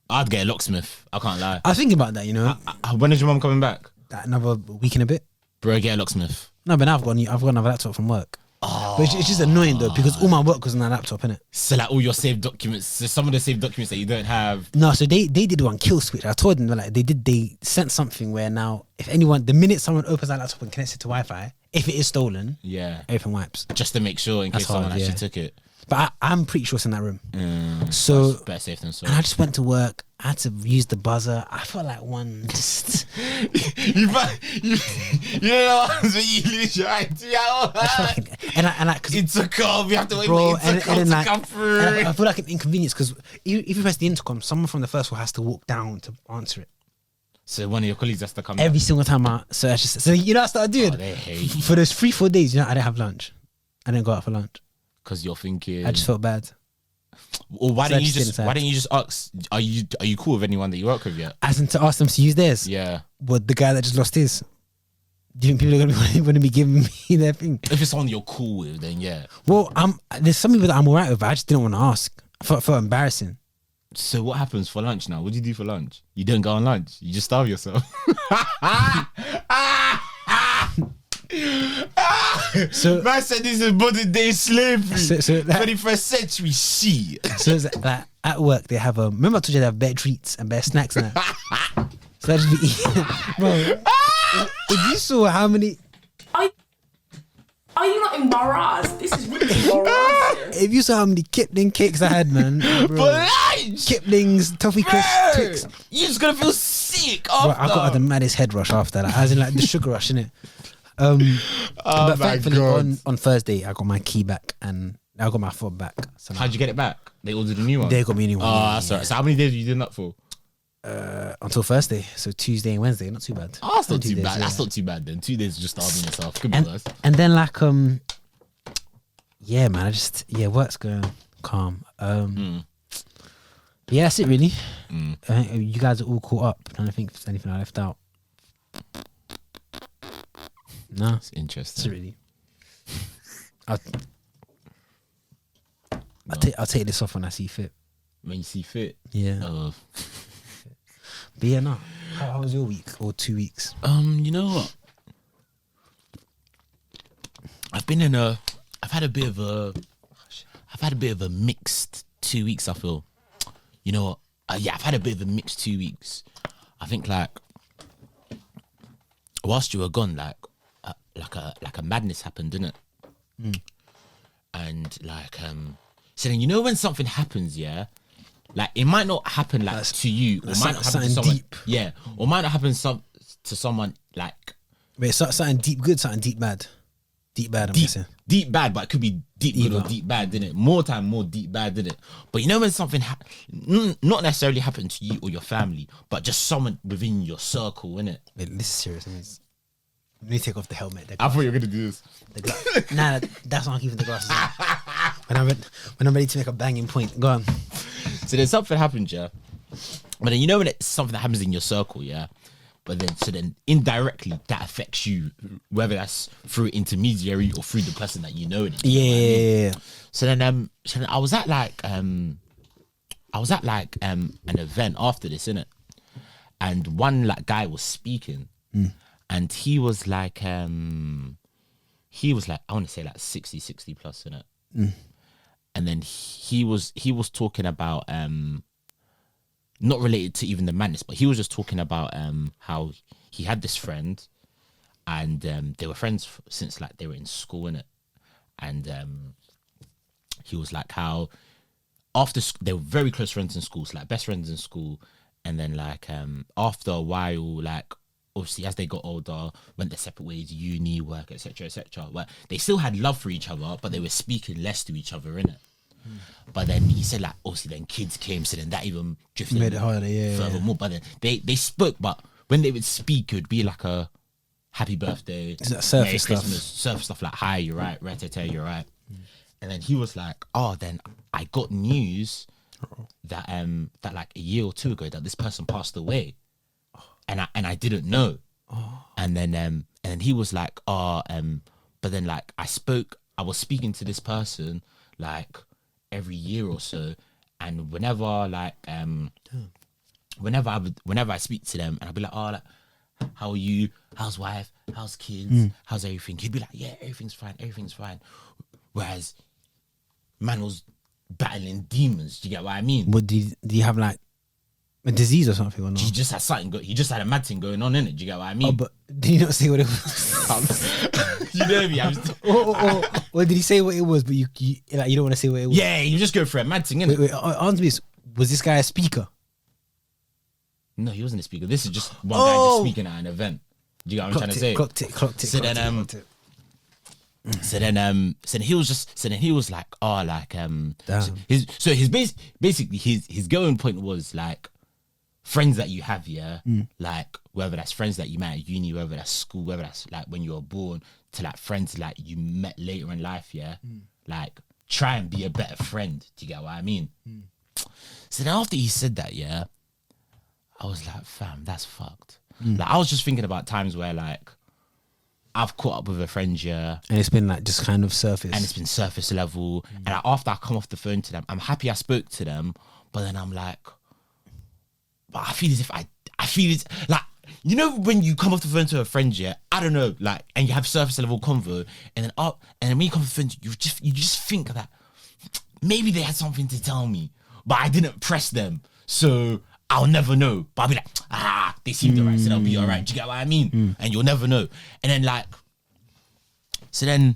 I'd get a locksmith. I can't lie. I was thinking about that, you know, When is your mom coming back? that another week and a bit. Bro, get a locksmith. No, but now I've got another laptop from work. Oh. But it's just annoying though because all my work was on that laptop, innit? So like all your saved documents, so some of the saved documents that you don't have. No, so they did one kill switch. I told them like they sent something where now if anyone the minute someone opens that laptop and connects it to Wi-Fi, if it is stolen, everything wipes. Just to make sure in case someone actually took it. But I'm pretty sure it's in that room. So better safe than sorry. And I just went to work. I had to use the buzzer. I felt like one just. you know what happens when you lose your idea? Cause it's a call. We have to wait for the intercom to come through. I feel like an inconvenience because if you press the intercom, someone from the first floor has to walk down to answer it. So one of your colleagues has to come every single time. So you know what I started doing? They hate for those 3-4 days. You know, I didn't have lunch. I didn't go out for lunch. Because you're thinking, I just felt bad. Or why don't you just ask? Are you cool with anyone that you work with yet? As in to ask them to use theirs. Yeah. But the guy that just lost his. Do you think people are going to be giving me their thing? If it's someone you're cool with, then yeah. Well, there's some people that I'm alright with, but I just didn't want to ask. I felt embarrassing. So what happens for lunch now? What do you do for lunch? You don't go on lunch. You just starve yourself. So man said this is modern day slavery. So 21st century shit. So it's like at work they have remember I told you they have better treats and better snacks now. So I just be eating. Bro, if you saw how many are you not embarrassed? This is really embarrassing. If you saw how many Kipling cakes I had, man. Bro. For lunch! Kipling's, toffee crisp, Twix. You're just gonna feel sick after. Bro, I got the maddest head rush after that. As in like the sugar rush, innit? But thankfully on Thursday I got my key back and I got my fob back. So how'd you get it back? They ordered a new one? They got me a new one. Oh, that's right. So how many days were you doing that for? Until Thursday, so Tuesday and Wednesday, not too bad. Oh, that's not too bad. That's not too bad then. 2 days just starving yourself. Could be worse. And then like yeah, man, work's going calm. Yeah, that's it really. I think you guys are all caught up. I don't think there's anything I left out. No, it's interesting. It's really. I'll take this off when I see fit. When you see fit, yeah. But yeah, no. How was your week or 2 weeks? You know what? I've had a bit of a mixed 2 weeks. I feel. You know what? I've had a bit of a mixed 2 weeks. I think like whilst you were gone, like a madness happened, didn't it? And like so then you know when something happens, yeah, like it might not happen like to you, or might not happen to someone deep. Yeah, or might not happen to someone like wait, something deep good, something deep bad. Deep bad, I'm guessing. Deep bad, but it could be deep good or deep bad, didn't it? More deep bad, didn't it? But you know when something not necessarily happened to you or your family, but just someone within your circle, innit? Wait, this is serious. Let me take off the helmet. I thought you were gonna do this. Nah, that's why I'm keeping the glasses on. When I'm ready to make a banging point, go on. So then something happened, yeah. But then you know when it's something that happens in your circle, yeah. But then indirectly that affects you, whether that's through intermediary or through the person that you know. Yeah. So then I was at like an event after this, innit? And one like guy was speaking. And he was like I want to say like 60 plus, innit? And then he was talking about not related to even the madness, but he was just talking about how he had this friend and they were friends since like they were in school, innit? And he was like how after they were very close friends in school, so like best friends in school, and then like after a while, like obviously as they got older, went their separate ways, uni, work, etc. But they still had love for each other, but they were speaking less to each other, innit? But then he said like obviously then kids came, so then that even drifted made it harder, furthermore. But then they spoke, but when they would speak, it would be like a happy birthday, Merry Christmas, surface stuff like hi, you're right, you're right. And then he was like, oh, then I got news that that like a year or two ago that this person passed away. And I didn't know. And then he was like, but then like I was speaking to this person like every year or so, and whenever I speak to them and I'll be like, oh, like, how are you? How's wife? How's kids? How's everything? He'd be like, yeah, everything's fine. Whereas man was battling demons. Do you get what I mean? What do you have like a disease or something or not? He just had something. He just had a mad thing going on in it. Do you get what I mean? Oh, but did you not say what it was? You know me. I'm just, or did he say what it was? But you like you don't want to say what it was. yeah, you just go for a mad thing, innit? Wait, answer me. Was this guy a speaker? No, he wasn't a speaker. This is just one guy just speaking at an event. Do you get what I'm trying to say? Clocked it. So then he was like, oh, like Damn. his basically his going point was like friends that you have, yeah, like whether that's friends that you met at uni, whether that's school, whether that's like when you were born, to like friends like you met later in life, yeah, like try and be a better friend. Do you get what I mean? So then after he said that, yeah, I was like, fam, that's fucked. Like I was just thinking about times where like I've caught up with a friend, yeah, And it's been like just kind of surface. and it's been surface level. And like, after I come off the phone to them, I'm happy I spoke to them, but then I'm like, but I feel as if I feel it's like, you know, when you come off the phone to a friend, yeah, I don't know, like, and you have surface level convo, and then when you come off the phone, you just think that maybe they had something to tell me, but I didn't press them, so I'll never know. But I'll be like, they seemed alright, so they'll be alright. Do you get what I mean? And you'll never know. And then like, so then,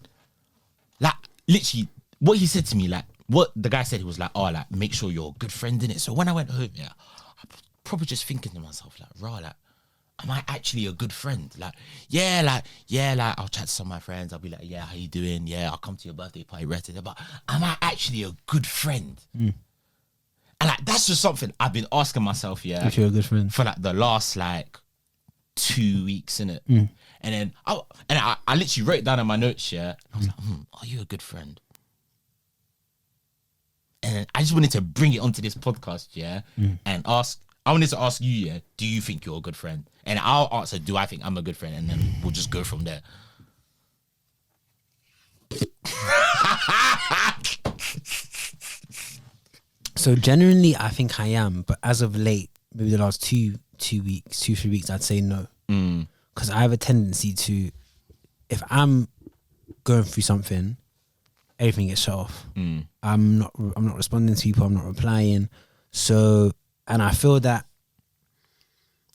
like, literally, what he said to me, like, what the guy said, he was like, oh, like, make sure you're a good friend in it. So when I went home, yeah, I was probably just thinking to myself, like, raw, like, am I actually a good friend? Like, I'll chat to some of my friends. I'll be like, yeah, how you doing? Yeah, I'll come to your birthday party, but am I actually a good friend? And like, that's just something I've been asking myself, yeah, if you're a good friend. for like the last like 2 weeks, innit? And then I literally wrote it down in my notes, yeah. I was like, are you a good friend? And then I just wanted to bring it onto this podcast, yeah, and I wanted to ask you, yeah, do you think you're a good friend? And I'll answer, do I think I'm a good friend? And then we'll just go from there. So genuinely, I think I am, but as of late, maybe the last 2 weeks, 2-3 weeks, I'd say no, because I have a tendency to, if I'm going through something, everything gets shut off. I'm not responding to people. I'm not replying. So, and I feel that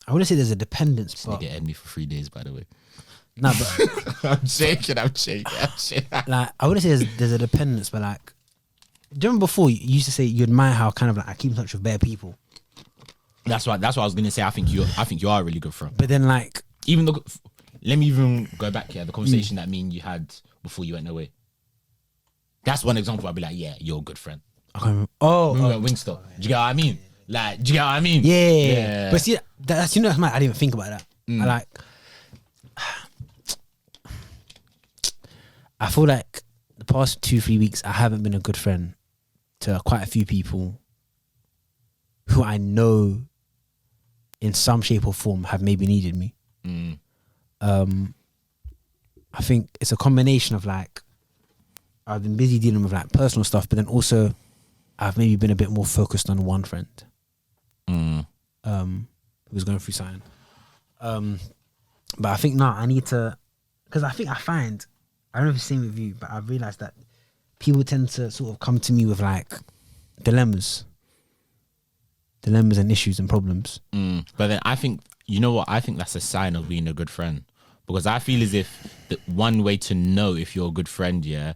I wouldn't say there's a dependence, but Nigga had me for 3 days, by the way. nah, but I'm shaking. like I wouldn't say there's a dependence, but like, do you remember before you used to say you admire how kind of like I keep in touch with bare people, That's what I was gonna say. I think you are a really good friend. but then like Even though, let me even go back here. The conversation that me and you had before you went away. That's one example. I'd be like, yeah, you're a good friend. I can't remember. Oh, We were at Wingstop. Do you get what I mean? Like, do you get what I mean? yeah. But see, that's that's mad. I didn't even think about that. I feel like the past 2-3 weeks I haven't been a good friend to quite a few people who I know in some shape or form have maybe needed me. I think it's a combination of like I've been busy dealing with like personal stuff, but then also I've maybe been a bit more focused on one friend who's going through something. But I think I need to, because I find, I don't know if it's the same with you, but I've realised that people tend to sort of come to me with like dilemmas and issues and problems. But then I think, you know what? I think that's a sign of being a good friend, because I feel as if the one way to know if you're a good friend, yeah,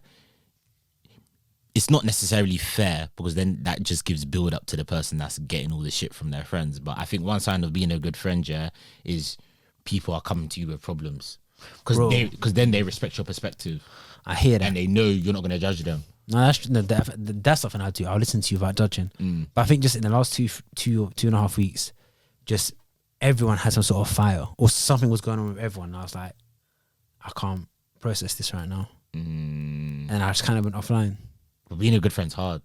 it's not necessarily fair, because then that just gives build up to the person that's getting all the shit from their friends. But I think one sign of being a good friend, yeah, is people are coming to you with problems, because then they respect your perspective. I hear that, and they know you're not going to judge them. No, that's something I do. I'll listen to you without judging. But I think just in the last 2.5 weeks, just everyone had some sort of fire or something was going on with everyone. And I was like, I can't process this right now, and I just kind of went offline. But being a good friend's hard.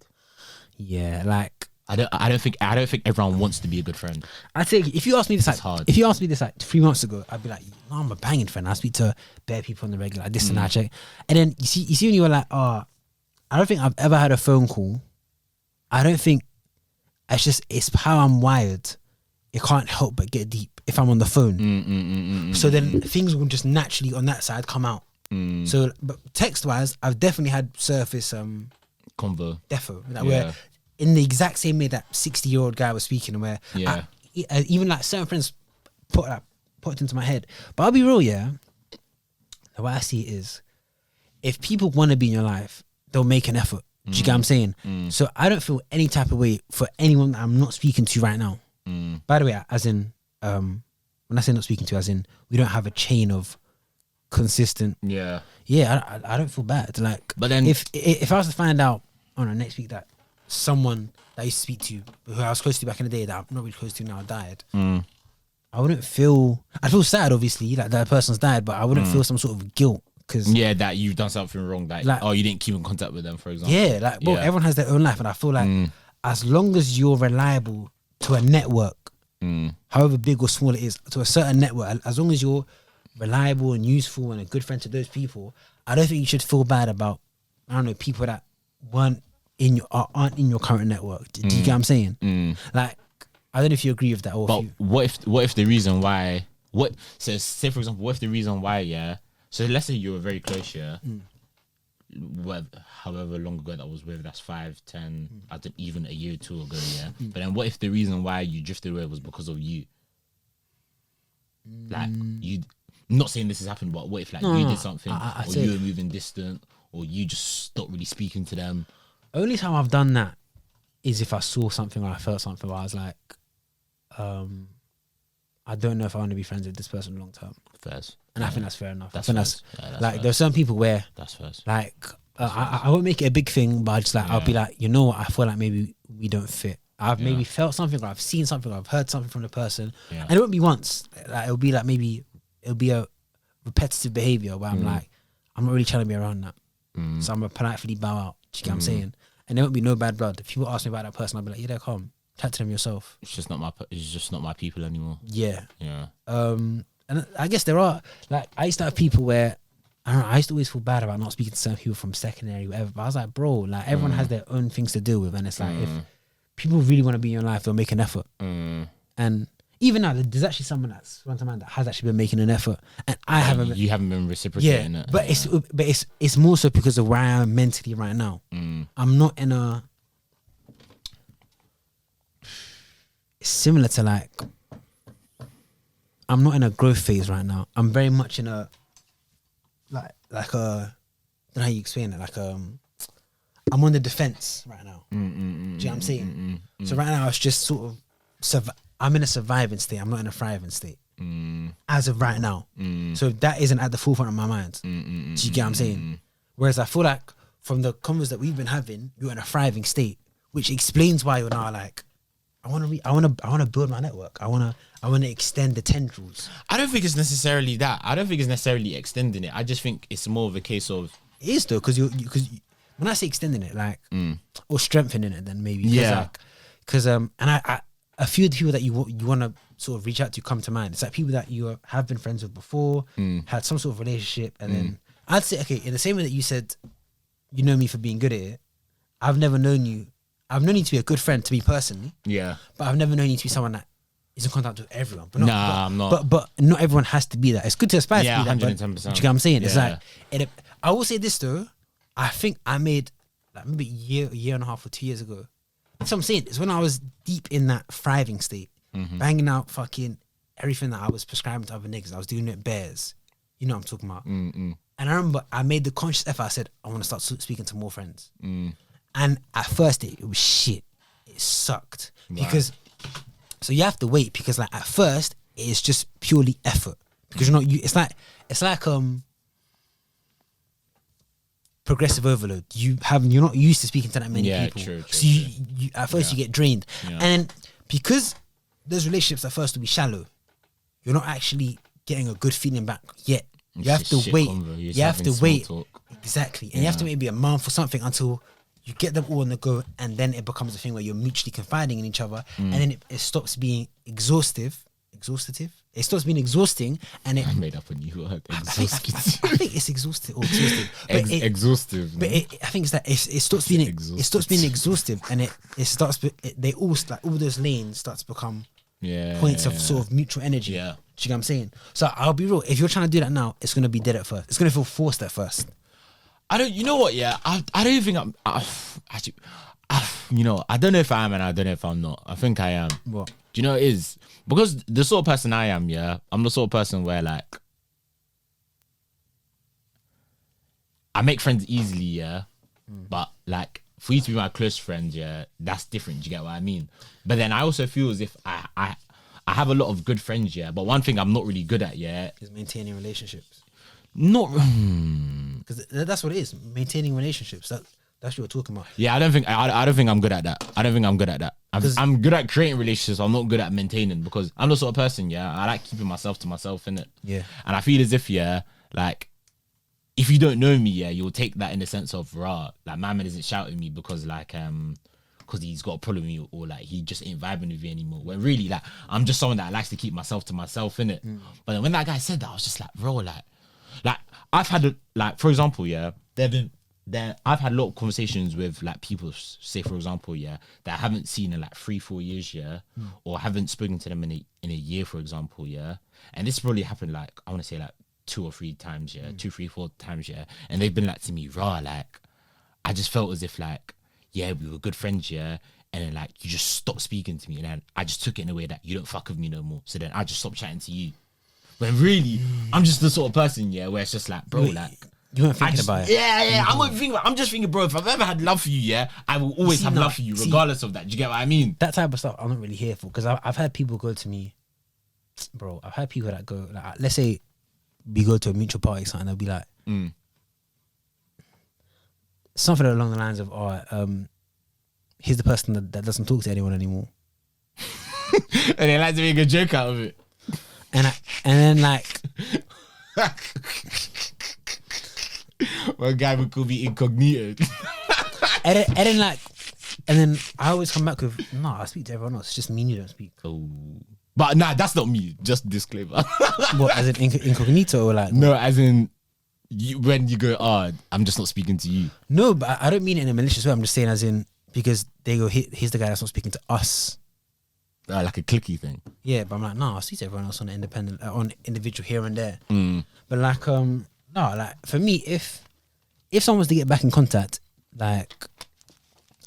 Yeah, like I don't think everyone wants to be a good friend. I think if you asked me this, hard. If you asked me this like 3 months ago, I'd be like, no, I'm a banging friend. I speak to bare people on the regular, like this and that. Check, and then you see when you were like, oh, I don't think I've ever had a phone call. I don't think it's how I'm wired. it can't help but get deep if I'm on the phone. So then things will just naturally on that side come out. So, but text wise, I've definitely had surface Convo. defo, like where in the exact same way that 60-year-old guy was speaking, where even like certain friends put it into my head. But I'll be real, the way I see it is, if people want to be in your life, they'll make an effort. Do you get what I'm saying? So I don't feel any type of way for anyone that I'm not speaking to right now. By the way, as in, when I say not speaking to, as in we don't have a chain of consistent. I don't feel bad. Like, but then if I was to find out, next week that someone that I used to speak to, who I was close to back in the day, that I'm not really close to now, died. I'd feel sad, obviously, like that person's died, but I wouldn't feel some sort of guilt. Cause that you've done something wrong, like you didn't keep in contact with them, for example. Bro, everyone has their own life, and I feel like as long as you're reliable to a network, however big or small it is, to a certain network, as long as you're reliable and useful and a good friend to those people, I don't think you should feel bad about, people that aren't in your current network. Do you get what I'm saying? Like, I don't know if you agree with that. Or but what if the reason why? So say for example, what if the reason why? So let's say you were very close, however long ago that was, whether that's 5, 10, I don't even a year or two ago, But then what if the reason why you drifted away was because of you? Like you, not saying this has happened, but what if like you did something, or you were moving distant, or you just stopped really speaking to them? Only time I've done that is if I saw something or I felt something where I was like, I don't know if I want to be friends with this person long term. First. And I think that's fair enough. That's that's like fair. there's some people where that's first. Like I won't make it a big thing, but I just like I'll be like, you know what, I feel like maybe we don't fit. I've maybe felt something, or I've seen something, or I've heard something from the person, and it won't be once. Like it'll be like maybe it'll be a repetitive behavior where I'm like, I'm not really trying to be around that, so I'm gonna politely bow out. Do you get what I'm saying? And there won't be no bad blood. If people ask me about that person, I'll be like, yeah, come chat to them yourself. It's just not my people anymore. Yeah. And I guess there are, like, I used to have people where, I don't know, I used to always feel bad about not speaking to some people from secondary, whatever. But I was like, bro, like, everyone has their own things to deal with. And it's like, if people really want to be in your life, they'll make an effort. And even now, there's actually someone that's front of mind that has actually been making an effort. And I haven't. You haven't been reciprocating it. But it's more so because of where I am mentally right now. I'm not in a. It's similar to like. I'm not in a growth phase right now. I'm very much in a like a. I don't know how you explain it. Like I'm on the defense right now. Do you know what I'm saying? So right now it's just sort of I'm in a surviving state. I'm not in a thriving state as of right now. So that isn't at the forefront of my mind. Do you get what I'm saying? Whereas I feel like from the convos that we've been having, you're in a thriving state, which explains why you're now like, I want to build my network. I want to extend the tendrils. I don't think it's necessarily that. I don't think it's necessarily extending it. I just think it's more of a case of. It is though, because when I say extending it, like or strengthening it, then maybe because and I a few of the people that you want to sort of reach out to come to mind. It's like people that you have been friends with before, had some sort of relationship, and then I'd say, okay, in the same way that you said, you know me for being good at it, I've never known you. I've known you to be a good friend to me personally. Yeah. But I've never known you to be someone that is in contact with everyone. But I'm not. But not everyone has to be that. It's good to aspire to be that. 110%. Do you get what I'm saying? It's like, I will say this though. I think I made like maybe a year and a half or 2 years ago. That's what I'm saying. It's when I was deep in that thriving state, banging out fucking everything that I was prescribing to other niggas. I was doing it bears. You know what I'm talking about. And I remember I made the conscious effort. I said, I want to start speaking to more friends. And at first it was shit. It sucked. Because, so you have to wait because like at first it's just purely effort. Because you're not, it's like progressive overload. You're not used to speaking to that many people. True, so you at first you get drained. And then because those relationships at first will be shallow, you're not actually getting a good feeling back yet. You have to wait. You have to wait. Exactly. And you have to maybe a month or something until you get them all on the go, and then it becomes a thing where you're mutually confiding in each other, and then it stops being exhaustive. It stops being exhausting, and it. I made up a new word. I think it's exhaustive or exhaustive. Exhaustive. But I think it's that it stops being exhaustive, and it starts. They all like all those lanes start to become points of sort of mutual energy. Yeah. Do you get what I'm saying? So I'll be real. If you're trying to do that now, it's gonna be dead at first. It's gonna feel forced at first. I don't. You know what? Yeah, I don't think I'm. Actually, you know, I don't know if I am, and I don't know if I'm not. I think I am. What? Do you know what it is? Because the sort of person I am, yeah, I'm the sort of person where like I make friends easily, yeah, but like for you to be my close friend, yeah, that's different. Do you get what I mean? But then I also feel as if I have a lot of good friends, yeah. But one thing I'm not really good at, yeah, Is maintaining relationships. not. Because that's what it is. Maintaining relationships. That's what you're talking about. Yeah, I don't think I'm good at that. I don't think I'm good at that. I'm good at creating relationships. I'm not good at maintaining because I'm the sort of person, yeah, I like keeping myself to myself, innit? Yeah. And I feel as if, yeah, like if you don't know me, yeah, you'll take that in the sense of like my man isn't shouting me because like because he's got a problem with me or like he just ain't vibing with me anymore. When really like I'm just someone that likes to keep myself to myself, innit? But then when that guy said that, I was just like, bro, like I've had like for example, yeah, I've had a lot of conversations with like people, say for example, yeah, that I haven't seen in like 3-4 years, yeah, or haven't spoken to them in a year, for example, yeah, and this probably happened like I want to say like 2 or 3 times, yeah, 2, 3, 4 times, yeah, and they've been like to me, like I just felt as if like yeah, we were good friends, yeah, and then like you just stopped speaking to me, and then I just took it in a way that you don't fuck with me no more, so then I just stopped chatting to you. When really, I'm just the sort of person, yeah, where it's just like, bro, like. You weren't thinking about it. Yeah. I'm just thinking, bro, if I've ever had love for you, yeah, I will always have love for you, regardless of that. Do you get what I mean? That type of stuff I'm not really here for because I've had people go to me, bro. I've had people that go, like, let's say we go to a mutual party, something, they'll be like, something along the lines of, here's the person that doesn't talk to anyone anymore. And they like to make a joke out of it. And then like, one guy would call me incognito. and then I always come back with, no, I speak to everyone else. It's just me and you don't speak. Oh. But nah, that's not me. Just disclaimer. What, as in incognito or like? No, as in when you go, I'm just not speaking to you. No, but I don't mean it in a malicious way. I'm just saying as in, because they go, here's the guy that's not speaking to us. Like a clicky thing. Yeah, but I'm like, no, I speak to everyone else on an independent, on individual here and there. But like, no, like for me, if someone was to get back in contact, like,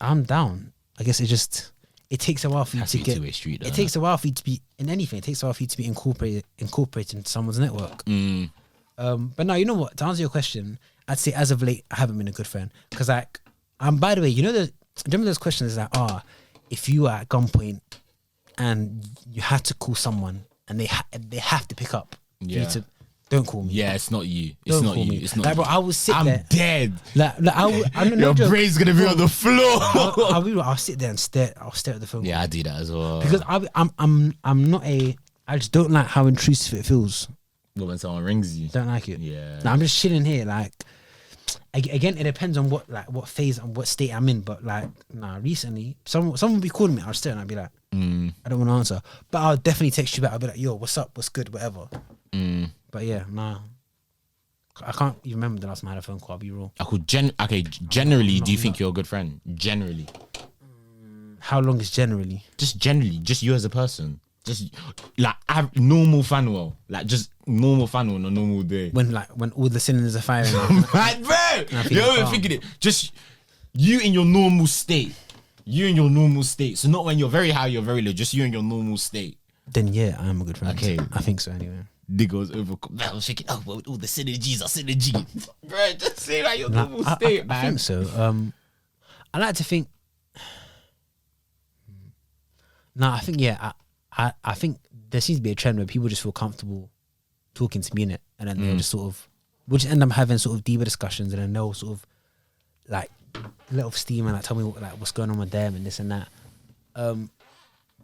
I'm down. I guess it takes a while for you to get. Street, it takes a while for you to be in anything. It takes a while for you to be incorporated into someone's network. But no, you know what? To answer your question, I'd say as of late, I haven't been a good friend because like, by the way, you know, remember those questions like, if you are at gunpoint and you had to call someone and they have to pick up, for you to. Don't call me. Yeah, it's not you. It's not you. It's not like, bro, you. I will sit I'm there. dead. Like Your brain's gonna be on the floor. I'll sit there and stare. I'll stare at the phone. Yeah, I do that as well. Because I'm not I just don't like how intrusive it feels. But when someone rings you, Don't like it. Yeah. Like, I'm just chilling here. Like, again, it depends on what phase and what state I'm in. But like, recently, someone will be calling me. I'll stare and I'll be like, I don't want to answer. But I'll definitely text you back. I'll be like, yo, what's up? What's good? Whatever. But yeah, I can't even remember the last time I had a phone call. I'll be real. Generally, do you think you're a good friend? Generally. How long is generally? Just generally, just you as a person. Just like normal Fanuel. Like just normal Fanuel on a normal day. When all the cylinders are firing. Like, bro, you're not thinking it. Just you in your normal state. So not when you're very high, you're very low. Just you in your normal state. Then yeah, I am a good friend. Okay. I think so anyway. Goes over. I was thinking, well, all the synergies are synergy. Bro, just say like your normal state, man. I think so. I like to think. No, I think yeah. I think there seems to be a trend where people just feel comfortable talking to me in it, and then they'll just sort of, we'll just end up having sort of deeper discussions, and then they'll sort of like let off steam and like tell me what's going on with them and this and that. And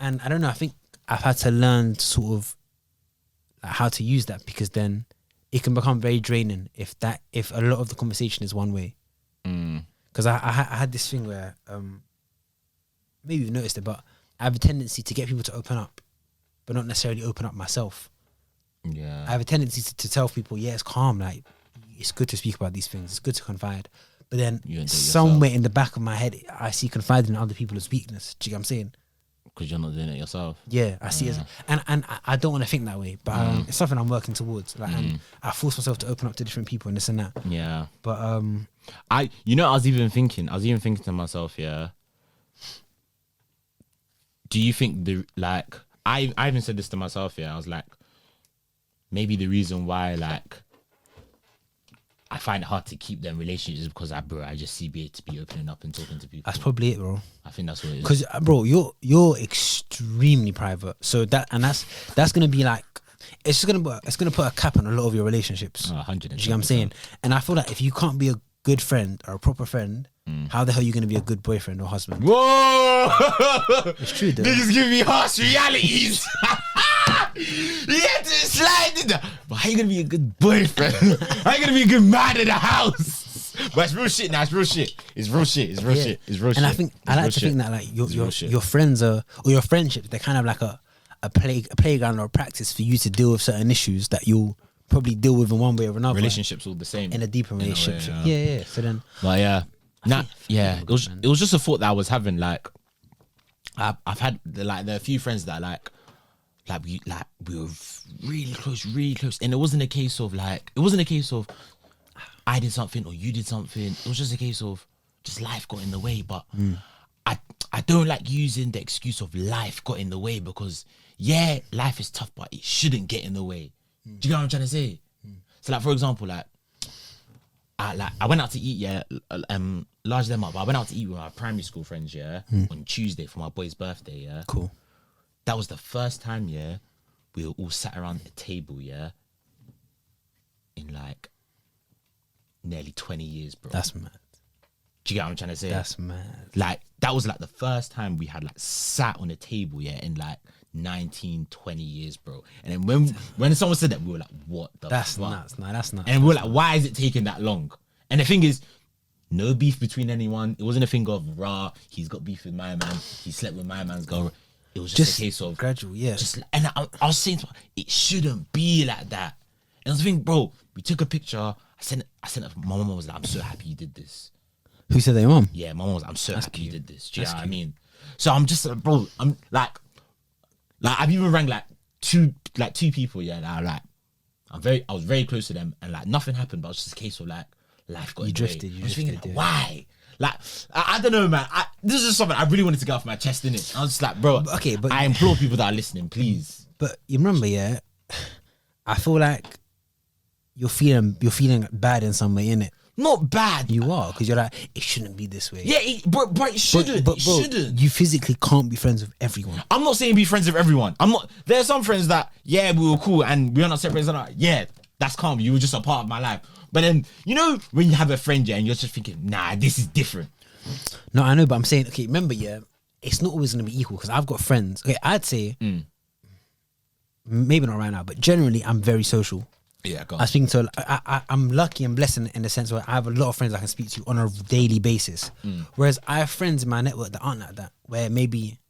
I don't know. I think I've had to learn sort of like how to use that, because then it can become very draining if a lot of the conversation is one way. Because I had this thing where maybe you've noticed it, but I have a tendency to get people to open up, but not necessarily open up myself. Yeah, I have a tendency to tell people, yeah, it's calm, like it's good to speak about these things, it's good to confide. But then somewhere in the back of my head, I see confiding in other people as weakness. Do you get what I'm saying? because you're not doing it yourself. Yeah, I see it, and I don't want to think that way, but it's something I'm working towards. Like, and I force myself to open up to different people and this and that. Yeah, But I was even thinking to myself, yeah. Do you think I even said this to myself, yeah. I was like, maybe the reason why like I find it hard to keep them relationships is because I just see BA to be opening up and talking to people. that's probably it, bro. I think that's what it is. Because bro, you're extremely private, so that's gonna be like it's gonna put a cap on a lot of your relationships. 100%. Do you know what I'm saying? And I feel like if you can't be a good friend or a proper friend, how the hell are you gonna be a good boyfriend or husband? Whoa! It's true, though. Niggas give me harsh realities. You have to slide in there. But how you gonna be a good boyfriend? How you gonna be a good man in the house? But it's real shit now. It's real shit. It's real shit. It's real Yeah. shit. It's real shit. And I like to think that like your friends are, or your friendships, they're kind of like a playground or a practice for you to deal with certain issues that you'll probably deal with in one way or another. relationships all the same In a deeper in a way, relationship. yeah. Yeah. So then But yeah, feel good, man. it was just a thought that I was having. Like, I've had there are a few friends that we were really close, and it wasn't a case of I did something or you did something. It was just a case of just life got in the way. But I don't like using the excuse of life got in the way, because yeah, life is tough, but it shouldn't get in the way. Do you get what I'm trying to say? So like, for example, I went out to eat, yeah, large them up, but I went out to eat with my primary school friends, yeah, on Tuesday for my boy's birthday, yeah. cool. That was the first time, yeah, we were all sat around a table, yeah, in like nearly 20 years, bro. That's mad. Do you get what I'm trying to say? That's mad. Like, that was like the first time we had like sat on a table, yeah, in like 19, 20 years, bro. And then when someone said that, we were like, what the That's fuck? nuts. No, that's nuts. And we were like, why is it taking that long? And the thing is, no beef between anyone. It wasn't a thing of, rah, he's got beef with my man, he slept with my man's girl. It was just a case of gradual, yeah. and I was saying to her, it shouldn't be like that. And I was thinking, bro, we took a picture. I sent it. My mom was like, I'm so happy you did this. Who said that, your mom? Yeah, my mom was like, I'm so happy you did this. Do you know what I cute. mean? So I'm just bro, I'm like I've even rang like two people, yeah, that are like, I was very close to them, and like nothing happened, but it was just a case of like life got in the way. I was thinking, yeah. why? Like, I don't know, man. This is something I really wanted to get off my chest, innit? I was just like, bro, Okay, but I implore people that are listening, please. But you remember, yeah, I feel like you're feeling bad in some way, innit? Not bad. You are, because you're like, it shouldn't be this way. Yeah, but it shouldn't. But it bro, shouldn't. you physically can't be friends with everyone. I'm not saying be friends with everyone. I'm not. There are some friends that, yeah, we were cool and we're not separate. Like, yeah, that's calm. You were just a part of my life. But then, you know, when you have a friend, yeah, and you're just thinking, nah, this is different. No, I know, but I'm saying, okay, remember, yeah, it's not always going to be equal, because I've got friends. Okay, I'd say, maybe not right now, but generally, I'm very social. Yeah, go on. I speak to, I'm lucky and blessed in the sense where I have a lot of friends I can speak to on a daily basis. Whereas I have friends in my network that aren't like that, where maybe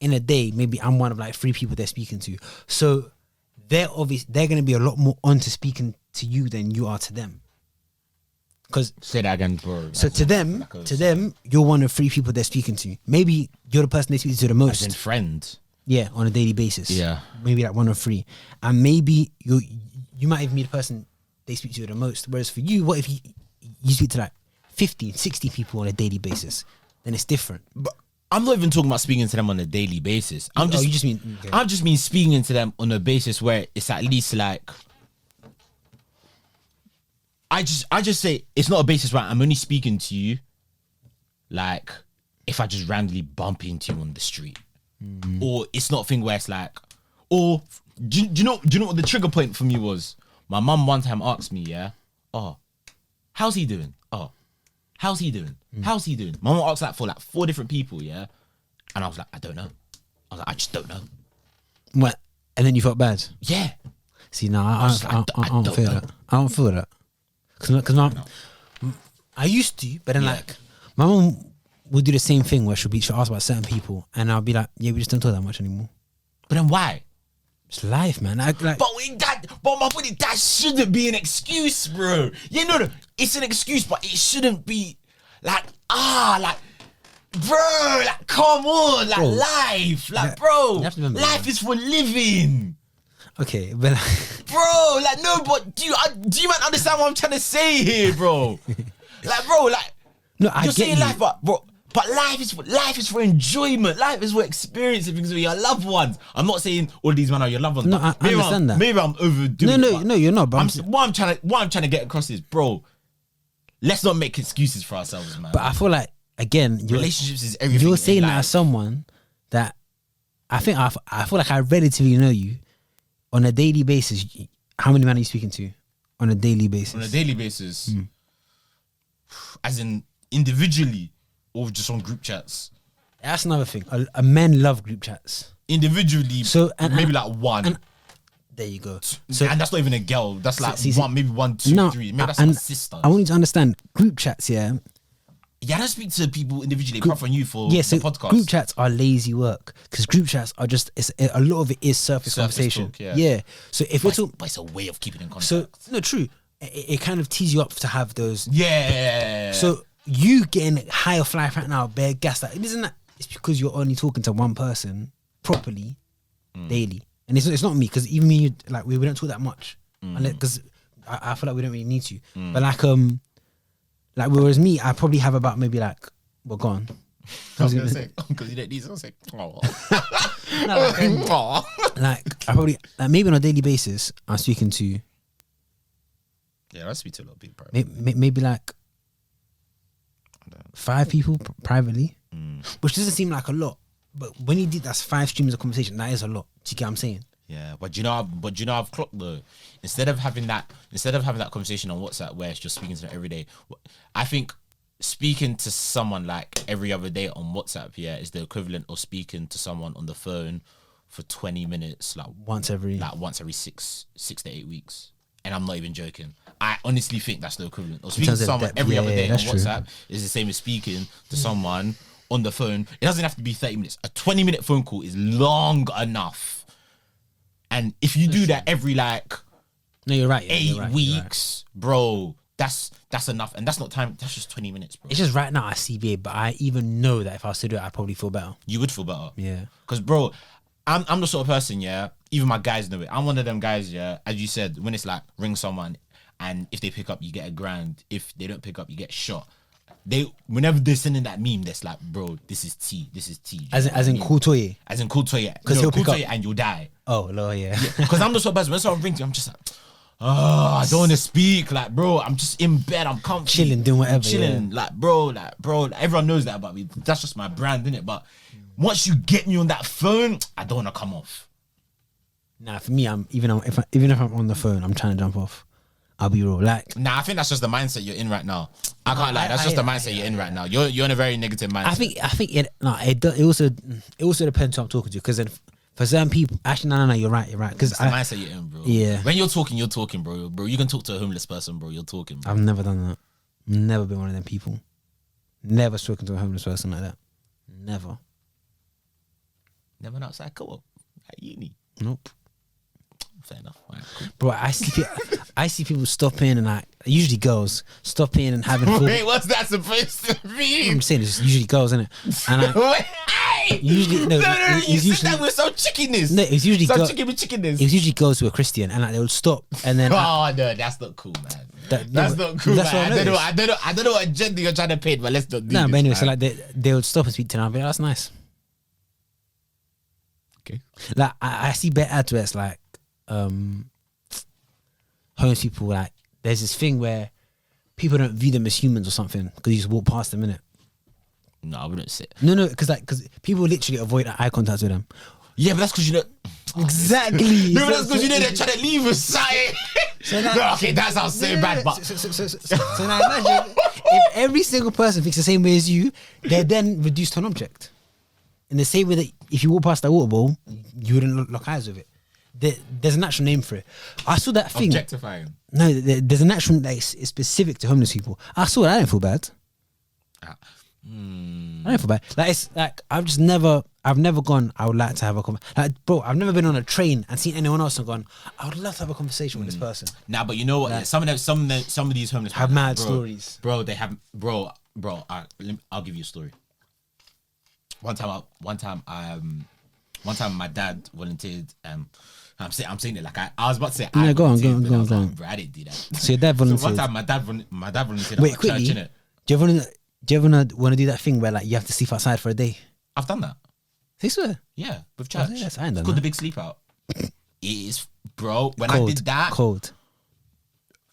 in a day, maybe I'm one of like 3 people they're speaking to. So they're going to be a lot more on to speaking to you than you are to them. Because Say that again, bro. so to them, you're one of 3 people they're speaking to. Maybe you're the person they speak to the most. As in friend. Yeah, on a daily basis. Yeah. Maybe like 1 or 3. And maybe you might even be the person they speak to the most. Whereas for you, what if you speak to like 50, 60 people on a daily basis? Then it's different. But I'm not even talking about speaking to them on a daily basis. You just mean okay. I just mean speaking to them on a basis where it's at least like, I just say it's not a basis where I'm only speaking to you like if I just randomly bump into you on the street. Or it's not a thing where it's like, or do you know what the trigger point for me was? My mum one time asked me, yeah, oh, how's he doing? Oh, how's he doing? How's he doing? My mum asked that for like 4 different people, yeah. And I was like, I don't know. I was like, I just don't know. What? And then you felt bad. Yeah. See, no, I don't don't feel know. that. I don't feel that. Because I used to, but then like my mum would do the same thing where she'll ask about certain people, and I'll be like, yeah, we just don't talk that much anymore. But then why? It's life, man. But my buddy, that shouldn't be an excuse, bro. Yeah, no, it's an excuse, but it shouldn't be like bro, like, come on, like, Bro. life, like, Yeah, bro, you have to remember, life yeah. is for living. Okay, but Bro, like, no, but do you man understand what I'm trying to say here, bro? Like, bro, like, no, I you're get saying you. life, but life is for enjoyment. Life is for experiencing things with your loved ones. I'm not saying all these men are your loved ones. No, but I understand that. Maybe I'm overdoing. No, it, no, but no, you're not. But what I'm trying to get across is, bro, let's not make excuses for ourselves, man. but I feel like again, relationships is everything. you're in saying that life. as someone that I think I feel like I relatively know you on a daily basis. How many men are you speaking to on a daily basis? On a daily basis, as in individually or just on group chats. That's another thing. A men love group chats. Individually, So, and- maybe and- like one. and- There you go. So And that's not even a girl. That's like see- one, maybe 1, 2, 3. Maybe that's and my sister. I want you to understand group chats. Yeah, Yeah, I don't speak to people individually apart from you for yeah. So the podcast. group chats are lazy work because group chats are just a lot of it is surface conversation. talk, yeah. Yeah. So if we're but, talking, but it's a way of keeping in contact. so no, true. It kind of tees you up to have those. yeah. So you getting high off life right now, bare gas. Like, isn't that? It's because you're only talking to one person properly daily, and it's not me because even me, like we don't talk that much, because I feel like we don't really need to. But like whereas me, I probably have about maybe like we're gone. I was gonna say because you don't need to say. Oh. Like I probably like maybe on a daily basis, I'm speaking to Yeah, I speak to a lot of people. maybe like 5 people privately, which doesn't seem like a lot. But when you did that's 5 streams of conversation, that is a lot. Do you get what I'm saying? Yeah, but I've clocked though. Instead of having that conversation on WhatsApp where it's just speaking to them every day, I think speaking to someone like every other day on WhatsApp, yeah, is the equivalent of speaking to someone on the phone for 20 minutes, like Once every 6 to 8 weeks. And I'm not even joking. I honestly think that's the equivalent. Or speaking to terms of someone depth, every yeah, other day on that's true. WhatsApp is the same as speaking to someone on the phone. It doesn't have to be 30 minutes. A 20-minute phone call is long enough. And if you do that every like No, you're right. 8 weeks, bro, that's enough. And that's not time. That's just 20 minutes, bro. It's just right now I CBA, but I even know that if I was to do it, I'd probably feel better. You would feel better. Yeah. Because, bro, I'm the sort of person, yeah, even my guys know it. I'm one of them guys, yeah, as you said, when it's like ring someone and if they pick up, you get $1,000. If they don't pick up, you get shot. Whenever they're sending that meme, that's like, bro, this is tea. As in cool toy. As in cool toy, 'Cause he'll pick up. and you'll die. Oh, Lord, yeah. Because I'm the sort of person, when someone rings me, I'm just like, oh, I don't want to speak. Like, bro, I'm just in bed. I'm comfy. Chilling, doing whatever, I'm chilling. Like, bro, everyone knows that about me. That's just my brand, innit? But once you get me on that phone, I don't want to come off. Nah, for me, even if I'm on the phone, I'm trying to jump off. I'll be real. Like, Nah, I think that's just the mindset you're in right now. I can't lie. That's just the mindset you're in right now. You're in a very negative mindset. I think it also depends who I'm talking to. Because then for certain people, actually, no, you're right. Because it's the mindset you're in, bro. Yeah. When you're talking, bro. Bro, you can talk to a homeless person, bro. You're talking, bro. I've never done that. Never been one of them people. Never spoken to a homeless person like that. Never. Never went outside co-op at uni. Nope. Fair enough. All right, cool. Bro, I see people stop in and like usually girls stop in and having full. Wait, what's that supposed to mean? I'm saying it's usually girls, isn't it? And I, Wait, usually no, you it's said usually that with some chickiness. no, it's usually Some girl, chicken with chickenness. it was usually girls who are Christian and like they would stop and then Oh no, that's not cool, man. That's no, not cool, that's man. what I I don't know what agenda you're trying to paint, but let's not do no, this, but anyway, man. so like they would stop and speak to them. I'd be like, that's nice. Okay. Like I see better ads where it's like homeless people, like there's this thing where people don't view them as humans or something because you just walk past them, innit? No, I wouldn't say. No, because people literally avoid eye contact with them. Yeah, but that's because you know. Exactly. No, but that's because you know they're trying to leave us side. No, okay, that sounds so bad, but So now imagine if every single person thinks the same way as you, they're then reduced to an object. In the same way that if you walk past that water bowl, you wouldn't lock eyes with it. There's an actual name for it. I saw that thing. objectifying. No, there's an actual that is specific to homeless people. I saw it. I didn't feel bad. I don't feel bad. Like it's like I've never gone. I would like to have a conversation. Like, bro, I've never been on a train and seen anyone else and gone. I would love to have a conversation with this person. Nah, but you know what? Yeah, some of these homeless Have people, mad bro, stories. bro. They have, bro. I'll give you a story. one time, my dad volunteered. I'm saying it like I was about to say. No, go on. Bro, I didn't do that. So your dad So volunteered. one time, my dad volunteered. Wait, at my quickly. church, innit? Do you ever want to do that thing where like you have to sleep outside for a day? I've done that. They swear. Yeah, with church. yes, I ain't done It's called that. the big sleep out. It is, bro. When Cold. I did that, Cold.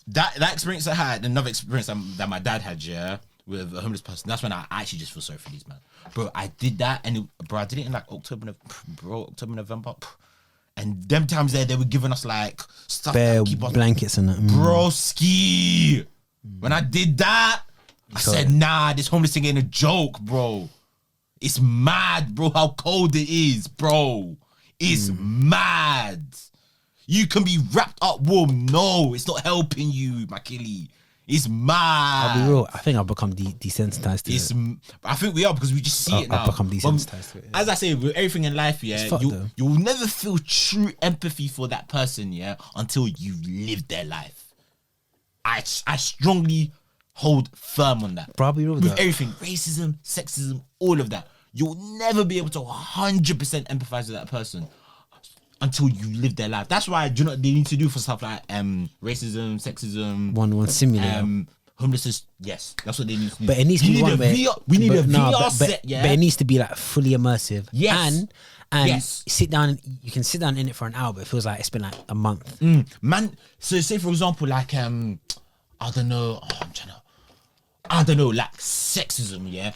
that experience I had, another experience that my dad had, yeah, with a homeless person. That's when I actually just feel sorry for these man, bro. I did that, and I did it in like October, November, and them times there they were giving us like stuff Bare that keep us, blankets and that. bro. Ski. When I did that, I said, nah, this homeless thing ain't a joke, bro. It's mad, bro. How cold it is, bro. It's mad. You can be wrapped up warm. No, it's not helping you, my killie. It's mad. I'll be real. I think I've become desensitized to It's. it. I think we are because we just see it now. I've become desensitized to it. As I say, with everything in life, yeah, It's fucked though. you'll never feel true empathy for that person, yeah, until you've lived their life. I strongly hold firm on that. Bro, I'll be real with though. everything, racism, sexism, all of that. You'll never be able to 100% empathize with that person until you live their life. That's why, do you know what they need to do for stuff like racism, sexism, One simulator. homelessness? Yes, that's what they need to do. But it needs to be one where we need a but no, VR but- set, yeah. But it needs to be like fully immersive. Yes. And Yes. sit down. You can sit down in it for an hour, but it feels like it's been like a month. Man, so say for example, like I don't know, I don't know, like sexism, yeah.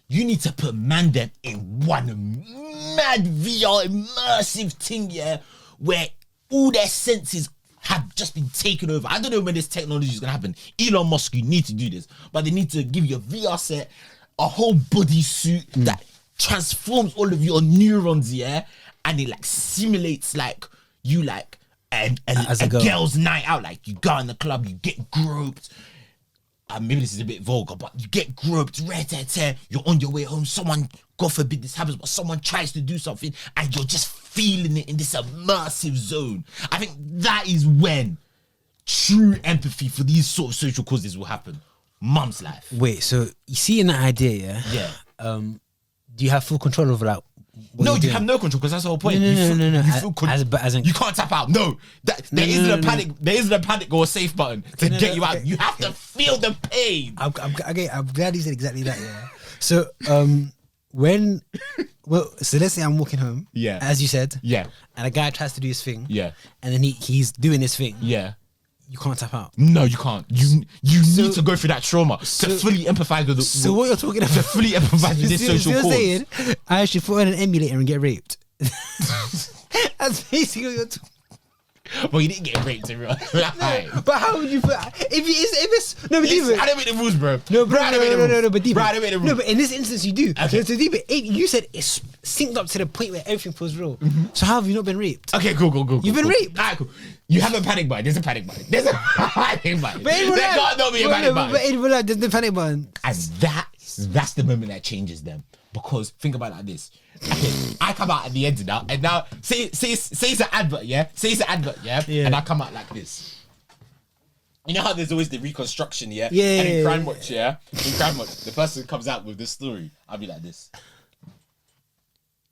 You need to put man them in one mad VR immersive thing, yeah, where all their senses have just been taken over. I don't know when this technology is gonna happen. Elon Musk, you need to do this, but they need to give you a VR set, a whole body suit that transforms all of your neurons, yeah, and it like simulates like you like As a a girl. girl's night out. Like you go in the club, you get groped. Maybe this is a bit vulgar, but you get groped, you're on your way home. Someone, God forbid this happens, but someone tries to do something and you're just feeling it in this immersive zone. I think that is when true empathy for these sort of social causes will happen. Mum's life. Wait, so you see in that idea, yeah? Yeah. Do you have full control over that? No, you have no control because that's the whole point. No. You feel As in- you can't tap out. No, there isn't a panic. There isn't a panic or a safe button to get you out. You have to feel the pain. I'm glad you said exactly that. Yeah. So so let's say I'm walking home. Yeah. As you said. Yeah. And a guy tries to do his thing. Yeah. And then he's doing his thing. Yeah. You can't tap out. No, you can't. You need to go through that trauma to fully empathize with the. So what you're talking about? To fully empathize with this social you're cause. saying I should put in an emulator and get raped. That's basically what you're talking. Well, you didn't get raped, everyone. Right. But how would you put if it's no, but David, I don't make the rules, bro. no, bro, I don't make the rules. no, but David, Bro, I don't make the rules. no, but in this instance you do. Okay. So David, you said it's synced up to the point where everything feels real. So how have you not been raped? Okay, cool. You've been raped. Alright, cool. You have a panic button. There's a panic button. There's a panic button. But There can't not be a panic button. But in real life, there's the panic button. And that's the moment that changes them. Because think about it like this. Okay, I come out at the end now, and now say it's an advert, yeah? Say it's an advert, yeah? Yeah. And I come out like this. You know how there's always the reconstruction, yeah? Yeah, And in yeah, Crime yeah. Watch, yeah? In Crime Watch, the person comes out with this story. I'll be like this.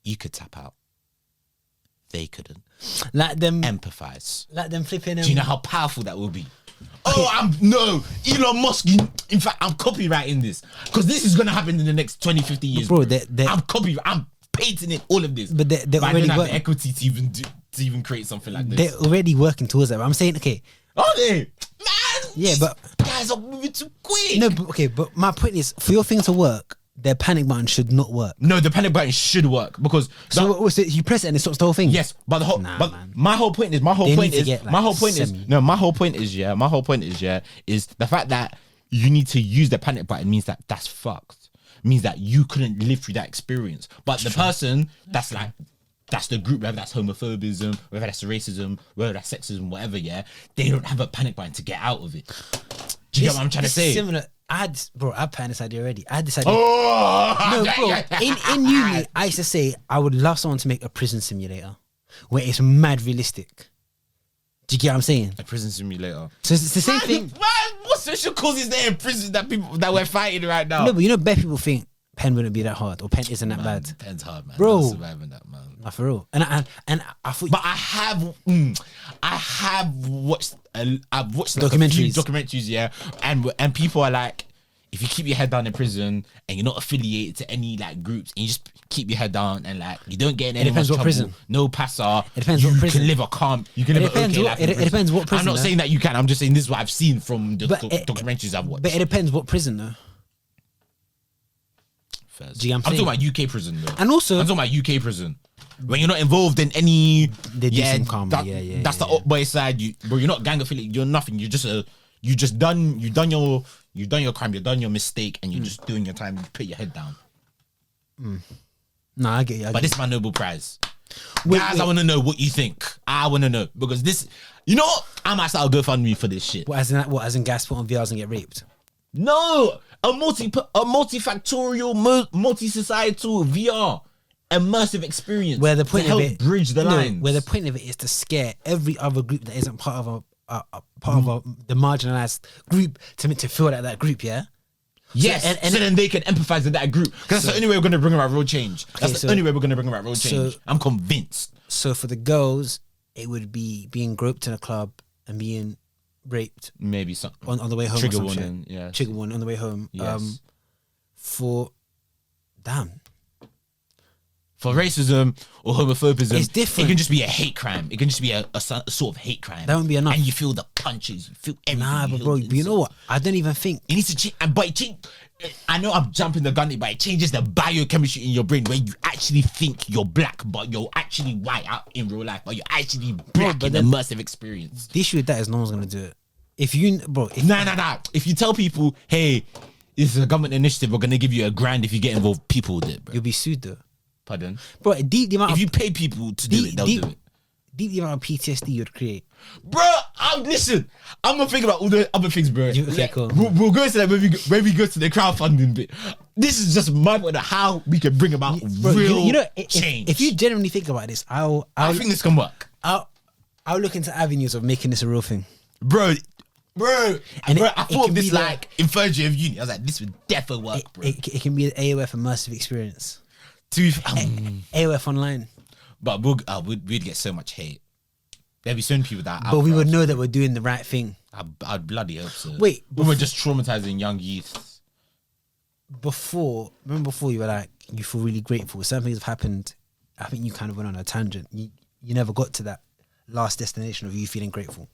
You could tap out. They couldn't. Like them Empathize. flipping. Do you know how powerful that will be? Oh, Elon Musk. In fact, I'm copywriting this because this is gonna happen in the next 20, 50 years, Bro, bro. they- I'm patenting it, all of this. But they're I already don't have work- the equity to even create something like this. They're already working towards that. But I'm saying, okay, Are they? Man, Yeah, but- guys are moving too quick. no, but, okay, but my point is, for your thing to work, their panic button should not work. No, the panic button should work because So you press it and it stops the whole thing. yes, but man. my whole point is They need to get, like, my whole point is is the fact that you need to use the panic button means that that's fucked. Means that you couldn't live through that experience. But the person that's like that's the group, whether that's homophobism, whether that's racism, whether that's sexism, whatever, yeah, they don't have a panic button to get out of it. Do you get what I'm trying to It's say? Similar. I had planned this idea already. I had this idea. Oh, No, bro. In uni, I used to say I would love someone to make a prison simulator where it's mad realistic. Do you get what I'm saying? a prison simulator. So it's the same thing. Man, what social causes there in prison that we're fighting right now? No, but bare people think pen wouldn't be that hard, or pen isn't that Man, bad, Pen's hard, man. Bro. Not surviving that, man. nah, for real. And I thought, But I have watched. I've watched like, Documentaries. a few documentaries, yeah, and people are like, if you keep your head down in prison and you're not affiliated to any like groups, and you just keep your head down and like you don't get in any depends what trouble, prison. no passer, It depends you what prison. can live a calm. You can live a depends okay what- life. in it prison. depends what prison, I'm not though. saying that you can. I'm just saying this is what I've seen from the But documentaries I've watched. but it depends what prison though. Fairs. Do you know what I'm I'm saying? talking about UK prison though. And also, I'm talking about UK prison. When you're not involved in any, They do some calm, that- yeah, that's yeah, the up boy side. Bro, you're not gang affiliated. You're nothing. You just done your crime. You done your mistake, and you're just doing your time. You put your head down. nah, I get you. But this is my Nobel Prize, Wait, guys. wait. I want to know what you think. I want to know because this, you know, what? I might start a GoFundMe for this shit. What as in guys put on VRs and get raped? No, a multifactorial, multi-societal VR immersive experience Where the point to of help it bridge the lines. Where the point of it is to scare every other group that isn't part of the marginalized group to feel like that group, yeah. Yes, and so then they can empathize with that group. Because that's the only way we're going to bring about real change. That's the only way we're going to bring about real change. I'm convinced. So for the girls, it would be being groped in a club and being raped Maybe some on the way home. trigger or some warning. shit. Yeah, Trigger warning on the way home. Yes. For racism or homophobism, It's different. It can just be a hate crime. It can just be a sort of hate crime. That won't be enough. And you feel the punches. You feel everything. nah, but bro, but you know what? I don't even think. It needs to change, but it change. I know I'm jumping the gun, but it changes the biochemistry in your brain where you actually think you're black, but you're actually white out in real life, but you're actually black but in then- immersive experience. The issue with that is no one's gonna do it. If you, bro, if, Nah. If you tell people, hey, this is a government initiative, we're gonna give you $1,000 if you get involved, people will do it, bro. you'll be sued though. Pardon? Bro, deep the amount If of you pay people to do it, they'll do it. deep the amount of PTSD you'd create. Bro, listen, I'm gonna think about all the other things, bro. Okay, cool. We'll go to that when we go to the crowdfunding bit. This is just my point of how we can bring about Bro, real you know, change. if you genuinely think about this, I think this can work. I'll look into avenues of making this a real thing. Bro, And bro, it- I it thought can this be the- like in third year of uni. I was like, this would definitely work, bro. It can be an AOF immersive experience. AOF online. But we'd get so much hate. There'd be so many people that. But we would know that we're doing the right thing. I'd bloody hope so. Wait, we were just traumatizing young youths. Remember before you were like, you feel really grateful. Certain things have happened. I think you kind of went on a tangent. You never got to that last destination of you feeling grateful.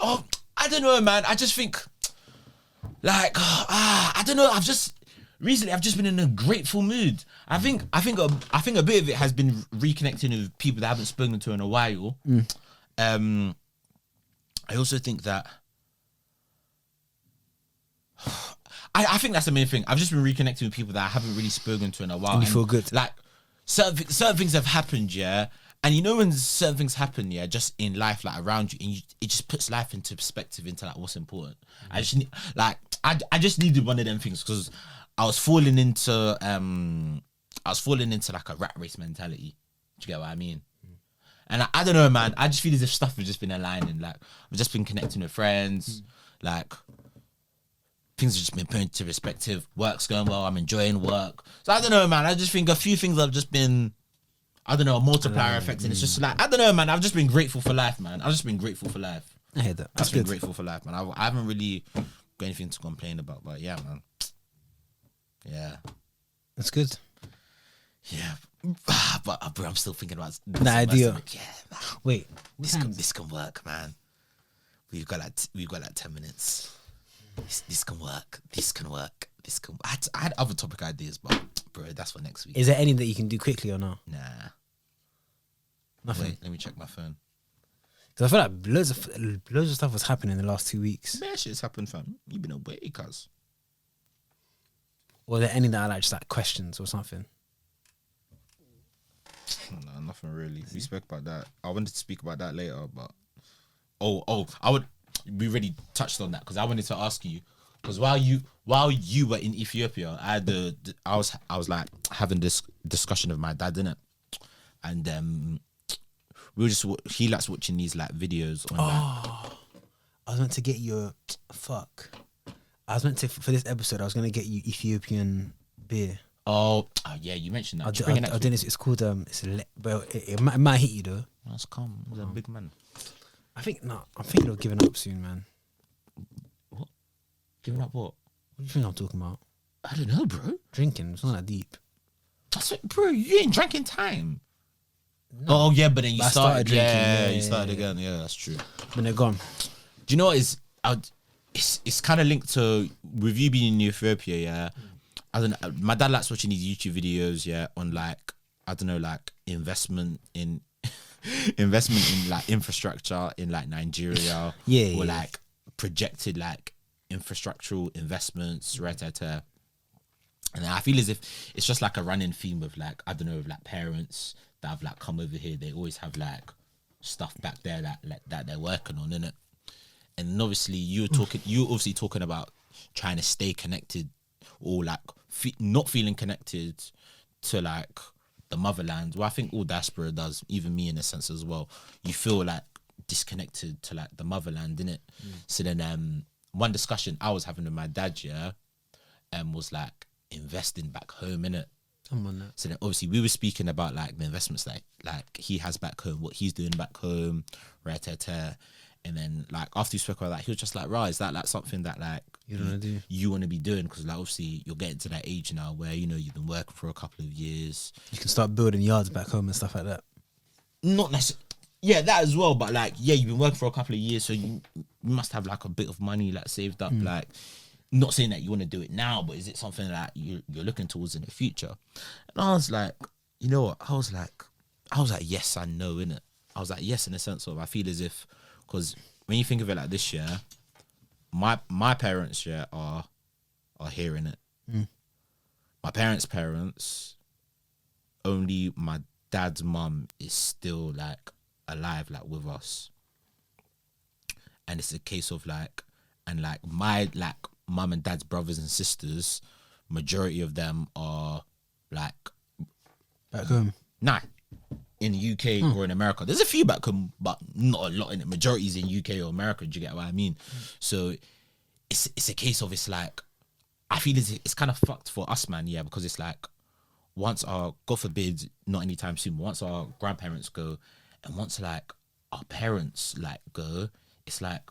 Oh, I don't know, man. I just think, like, I don't know. Recently I've just been in a grateful mood. I think a bit of it has been reconnecting with people that I haven't spoken to in a while. I also think that I think that's the main thing. I've just been reconnecting with people that I haven't really spoken to in a while. And you feel good. Like certain things have happened, yeah. And you know when certain things happen, yeah, just in life, like around you, and it just puts life into perspective, into like what's important. I just needed one of them things because I was falling into like a rat race mentality. Do you get what I mean? And I don't know, man. I just feel as if stuff has just been aligning. Like I've just been connecting with friends. Like things have just been put into perspective. Work's going well. I'm enjoying work. So I don't know, man. I just think a few things have just been, I don't know, a multiplier effect. And it's just like, I don't know, man. I've just been grateful for life, man. I've just been grateful for life. I hear that. I've That's been good. grateful for life, man. I haven't really got anything to complain about. But yeah, man. Yeah. That's good. Yeah. But bro, I'm still thinking about The idea. Yeah, man. Wait, This can work, man. We've got like 10 minutes. This can work. This can work. I had other topic ideas, but bro, that's for next week. is there any that you can do quickly or no? Nah. Nothing. Wait, let me check my phone. Because I feel like loads of stuff was happening in the last 2 weeks. Man, shit's happened, fam. You been away, cuz. Or are there any that are like just like questions or something? No, nothing really. We spoke about that. I wanted to speak about that later, but we already touched on that because I wanted to ask you because while you were in Ethiopia, I was like having this discussion with my dad, didn't it? And we were he likes watching these like videos on that. I was meant to get you for this episode. I was gonna get you Ethiopian beer. Oh, yeah, you mentioned that. I'll Just do, bring it I'll, next I'll do week. this. It's called but it might hit you though. That's calm. He's a big man. I think I'm thinking of giving up soon, man. What? Giving up what? What do you think I'm talking about? I don't know, bro. Drinking. It's not that deep. That's it, bro. You ain't drank in time. Oh yeah, but then you But I started started drinking, Yeah, yeah, you started yeah. again. Yeah, that's true. When they're gone. Do you know what is? It's kind of linked to with you being in Ethiopia. Yeah, I don't know. My dad likes watching these YouTube videos. Yeah, on like I don't know, like investment in like infrastructure in like Nigeria. Yeah, or yeah. like projected like infrastructural investments. Right, and I feel as if it's just like a running theme of like I don't know, of like parents that have like come over here. They always have like stuff back there that they're working on, innit? And obviously you're obviously talking about trying to stay connected or like not feeling connected to like the motherland. Well, I think all diaspora does, even me in a sense as well. You feel like disconnected to like the motherland, innit? So then one discussion I was having with my dad, was like investing back home, innit? I'm on that. So then obviously we were speaking about like the investments that like he has back home, what he's doing back home, right? And then like after you spoke about that, he was just like, right, is that like something that like you want to be doing? Because like obviously you're getting to that age now where, you know, you've been working for a couple of years. You can start building yards back home and stuff like that. Not necessarily. Yeah, that as well. But like, yeah, you've been working for a couple of years, so you must have like a bit of money like saved up. Like, not saying that you want to do it now, but is it something that you're looking towards in the future? And I was like, you know what? I was like, yes, I know, innit? I was like, yes, in the sense of I feel as if, because when you think of it like this, yeah, my parents, yeah, are hearing it. My parents, only my dad's mum is still like alive, like with us, and it's a case of like, and like my like mum and dad's brothers and sisters, majority of them are like Back home. nah in the UK or in America. There's a few back home, but not a lot in it. Majority's in UK or America. Do you get what I mean? So it's a case of, it's like, I feel it's kind of fucked for us, man. Yeah, because it's like, once our, God forbid, not anytime soon, but once our grandparents go, and once like our parents like go, it's like,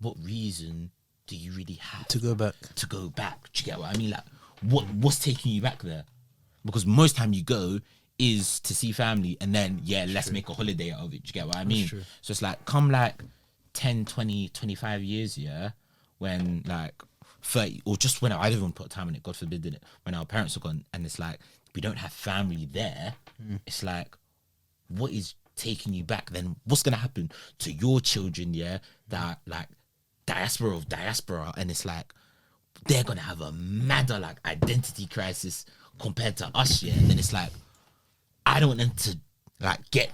what reason do you really have To go back. to go back? Do you get what I mean? Like, what's taking you back there? Because most time you go is to see family, and then let's make a holiday out of it. Do you get what I mean? true. So it's like, come like 10, 20, 25 years, when like 30, or just when I don't even put time on it, God forbid, did it, when our parents are gone, and it's like we don't have family there. It's like, what is taking you back? Then what's gonna happen to your children, that like diaspora of diaspora, and it's like they're gonna have a madder like identity crisis compared to us, and then it's like, I don't want them to like get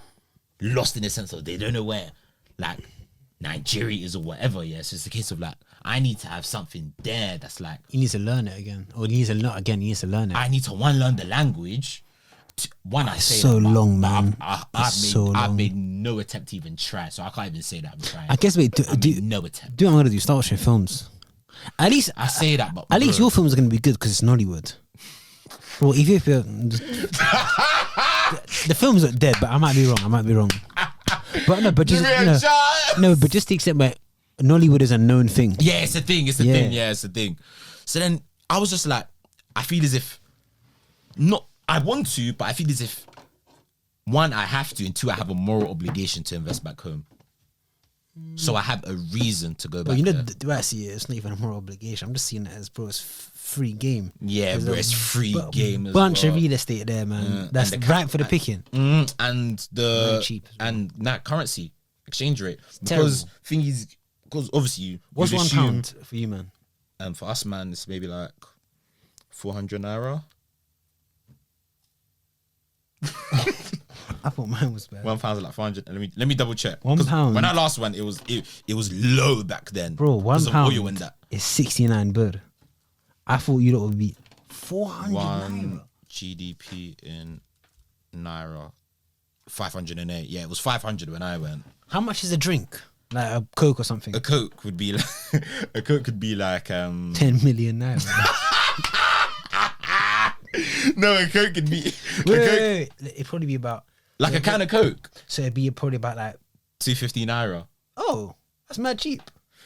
lost in the sense of they don't know where like Nigeria is or whatever, so it's a case of like, I need to have something there that's like, He needs to learn it again. Or he needs to not again, he needs to learn it. I need to learn the language. I say so that, but long, man. I've made no attempt to even try, so I can't even say that I'm trying. I guess wait, no attempt. do what I'm gonna do. Start watching films. At least I say that, but at least your films are gonna be good because it's Nollywood. Well, Ethiopia, the films are dead, but I might be wrong. But no, but just but just to the extent where Nollywood is a known thing. Yeah, it's a thing. It's a thing. So then I was just like, I feel as if I want to, but I feel as if, one, I have to, and two, I have a moral obligation to invest back home. So I have a reason to go back. Well, you know, there. the way I see it, it's not even a moral obligation. I'm just seeing it as, bro, it's free game. Yeah, There's bro, a it's free game as bunch well. of real estate there, man. That's and right for the picking. And Very the cheap as well. and that currency exchange rate, terrible. because thing is, because obviously What's you'd assume, £1 for you, man? for us, man, it's maybe like 400 naira. I thought mine was bad. £1 is like 400. And let me double check. £1. When I last went, it was low back then, Bro, because of oil and £1 that. is 69 bird. I thought you lot would be 400 One naira. GDP in naira, 508. Yeah, it was 500 when I went. How much is a drink? Like a Coke or something? A Coke would be like, a Coke could be like 10 million naira. No, a Coke could be Wait. It'd probably be about. like a can of Coke. So it'd be probably about like. 250 naira. Oh, that's mad cheap.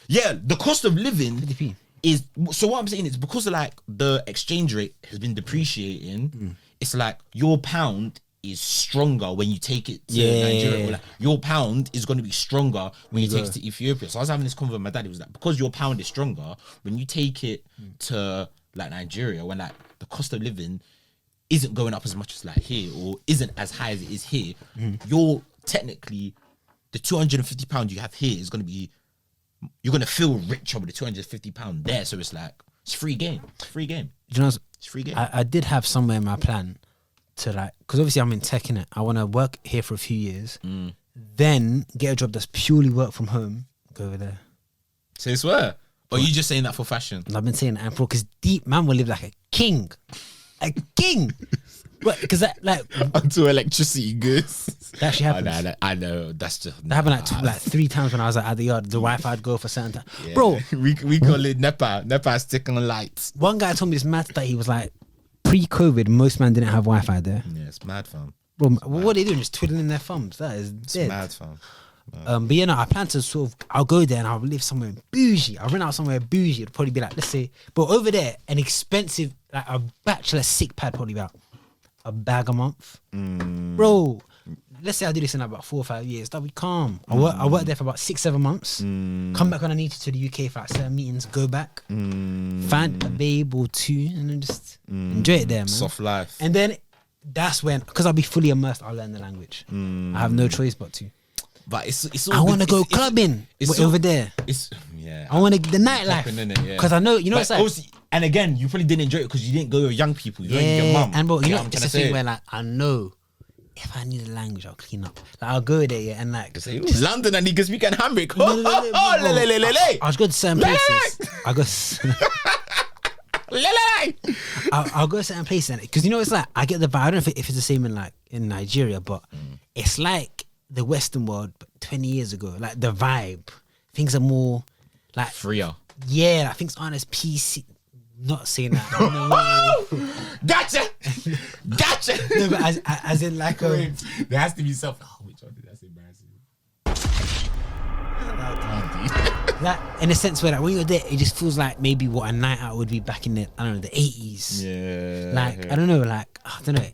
Yeah, the cost of living 50p. is, so what I'm saying is because of like the exchange rate has been depreciating, it's like your pound is stronger when you take it to Nigeria. Or like your pound is going to be stronger when you take it to Ethiopia. So I was having this convo with my dad. He was like, because your pound is stronger, when you take it to like Nigeria, when like the cost of living isn't going up as much as like here, or isn't as high as it is here, you're technically, the £250 you have here is going to be, you're going to feel richer with the £250 there. So it's like, it's free game. It's free game. Do you know, It's free game. I did have somewhere in my plan to like, because obviously I'm in tech, innit? I want to work here for a few years, then get a job that's purely work from home, go over there. So I swear. Or are you just saying that for fashion? And I've been saying that because deep man will live like a king. A king! Because that, like, Until electricity goes. that actually happens. I know. That's just. That happened like 3 times when I was at the yard. The Wi-Fi would go for certain time. Yeah. Bro, we call it NEPA. NEPA stick on lights. one guy told me this mad that he was like, pre-COVID, most man didn't have Wi-Fi there. Yeah, it's mad, fam. Bro, what are they doing? Just twiddling their thumbs. That is It's dead. mad, fam. But you know, I plan to sort of, I'll go there and I'll live somewhere bougie. I'll rent out somewhere bougie. It'll probably be like, let's say, but over there, an expensive, like a bachelor sick pad, probably about a bag a month. Bro, let's say I do this in about 4 or 5 years. That'll be calm. I work there for about 6-7 months. Come back when I need to the UK for like 7 meetings. Go back, find a babe or 2, and then just enjoy it there, man. Soft life. And then that's when, because I'll be fully immersed, I'll learn the language. I have no choice but to. But it's all I want to it's- go it's- clubbing it's over all- there. It's yeah. I want to the nightlife Popping in it, yeah. because I know, you know, But it's like, also, and again, you probably didn't enjoy it because you didn't go with young people. You went with your yeah, mum. and bro, you know, what I'm it's trying a to thing say? where like I know if I need a language, I'll clean up. Like I'll go there, yeah, and like Say, "Ooh, London and niggas speak Hambrick. No, no, no, no, bro. Lelelelele. I'll go to certain places. I'll go to certain places because you know it's like I get the vibe. I don't know if it's the same in like in Nigeria, but it's like the Western world, but 20 years ago. Like the vibe, things are more like Freer. yeah, like things aren't as PC. Not saying that. Gotcha. Gotcha. No, but as in like There has to be something. Oh, which one did I say embarrassing? like in a sense where like when you're there, it just feels like maybe what a night out would be back in the, I don't know, the 80s. Yeah. Like I don't know, like I don't know.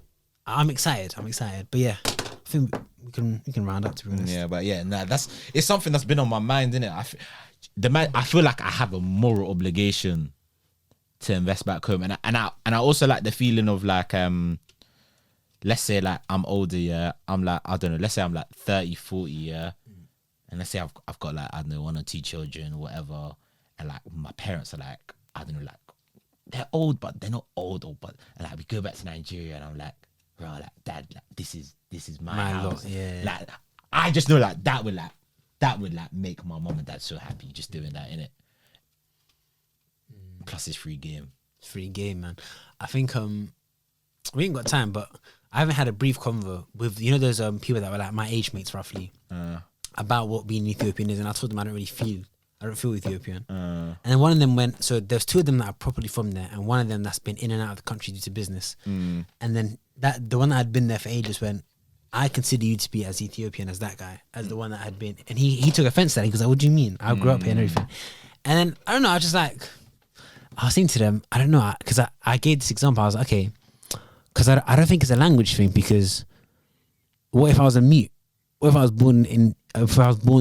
I'm excited. But yeah, I think we can round up, to be honest. Yeah, but yeah, nah, it's something that's been on my mind, innit? I feel like I have a moral obligation to invest back home, and I also like the feeling of like let's say like I'm older, yeah, I'm like, I don't know, let's say I'm like 30, 40, yeah, and let's say I've got like, I don't know, 1 or 2 children or whatever, and like my parents are like, I don't know, like they're old but they're not old, or but, and like we go back to Nigeria and I'm like, bro, like dad, like this is my house, lot, yeah. like I just know like that would make my mom and dad so happy just doing that, innit? Plus it's free game. Free game, man. I think we ain't got time, but I haven't had a brief convo with, you know, those people that were like my age mates roughly about what being Ethiopian is, and I told them I don't feel Ethiopian. And then one of them went, so there's 2 of them that are properly from there, and one of them that's been in and out of the country due to business. And then the one that had been there for ages went, I consider you to be as Ethiopian as that guy, as the one that had been. And he took offense to that. He goes like, what do you mean? I grew up here and everything. And then, I don't know, I was just like, I was saying to them, I don't know, because I gave this example. I was like, okay, because I don't think it's a language thing, because what if I was a mute? What if I was born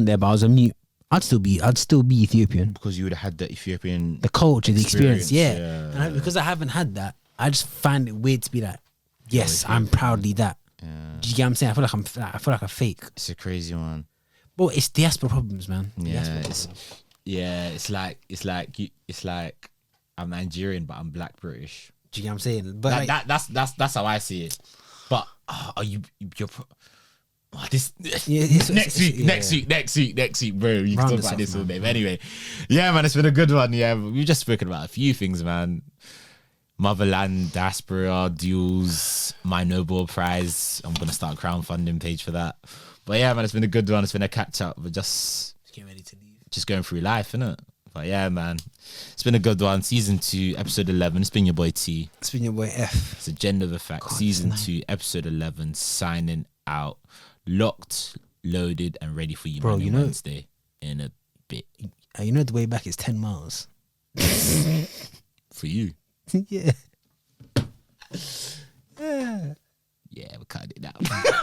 there, but I was a mute? I'd still be Ethiopian. Because you would have had the Ethiopian, The culture, the experience, yeah. yeah. And because I haven't had that, I just find it weird to be like, yes, I'm proudly that. Yeah. Do you get what I'm saying? I feel like a fake. It's a crazy one. Well, it's diaspora problems, man. Yeah, it's like I'm Nigerian, but I'm Black British. Do you get what I'm saying? But That's how I see it. But are you're this Yeah, next week, bro. You can Round talk this about off, this all man. day. But anyway, yeah, man, it's been a good one. Yeah, we've just spoken about a few things, man. Motherland, Diaspora, duels, my Nobel Prize. I'm gonna start a crowdfunding page for that. But yeah, man, it's been a good one. It's been a catch up. We're just getting ready to leave. going through life, innit? But yeah, man, it's been a good one. Season 2, episode 11. It's been your boy T. It's been your boy F. It's Agenda of Effect. God, Season it's 2, episode 11. Signing out. Locked, loaded, and ready for you, Bro, man, you on know- Wednesday in a bit. You know the way back is 10 miles. For you. Yeah.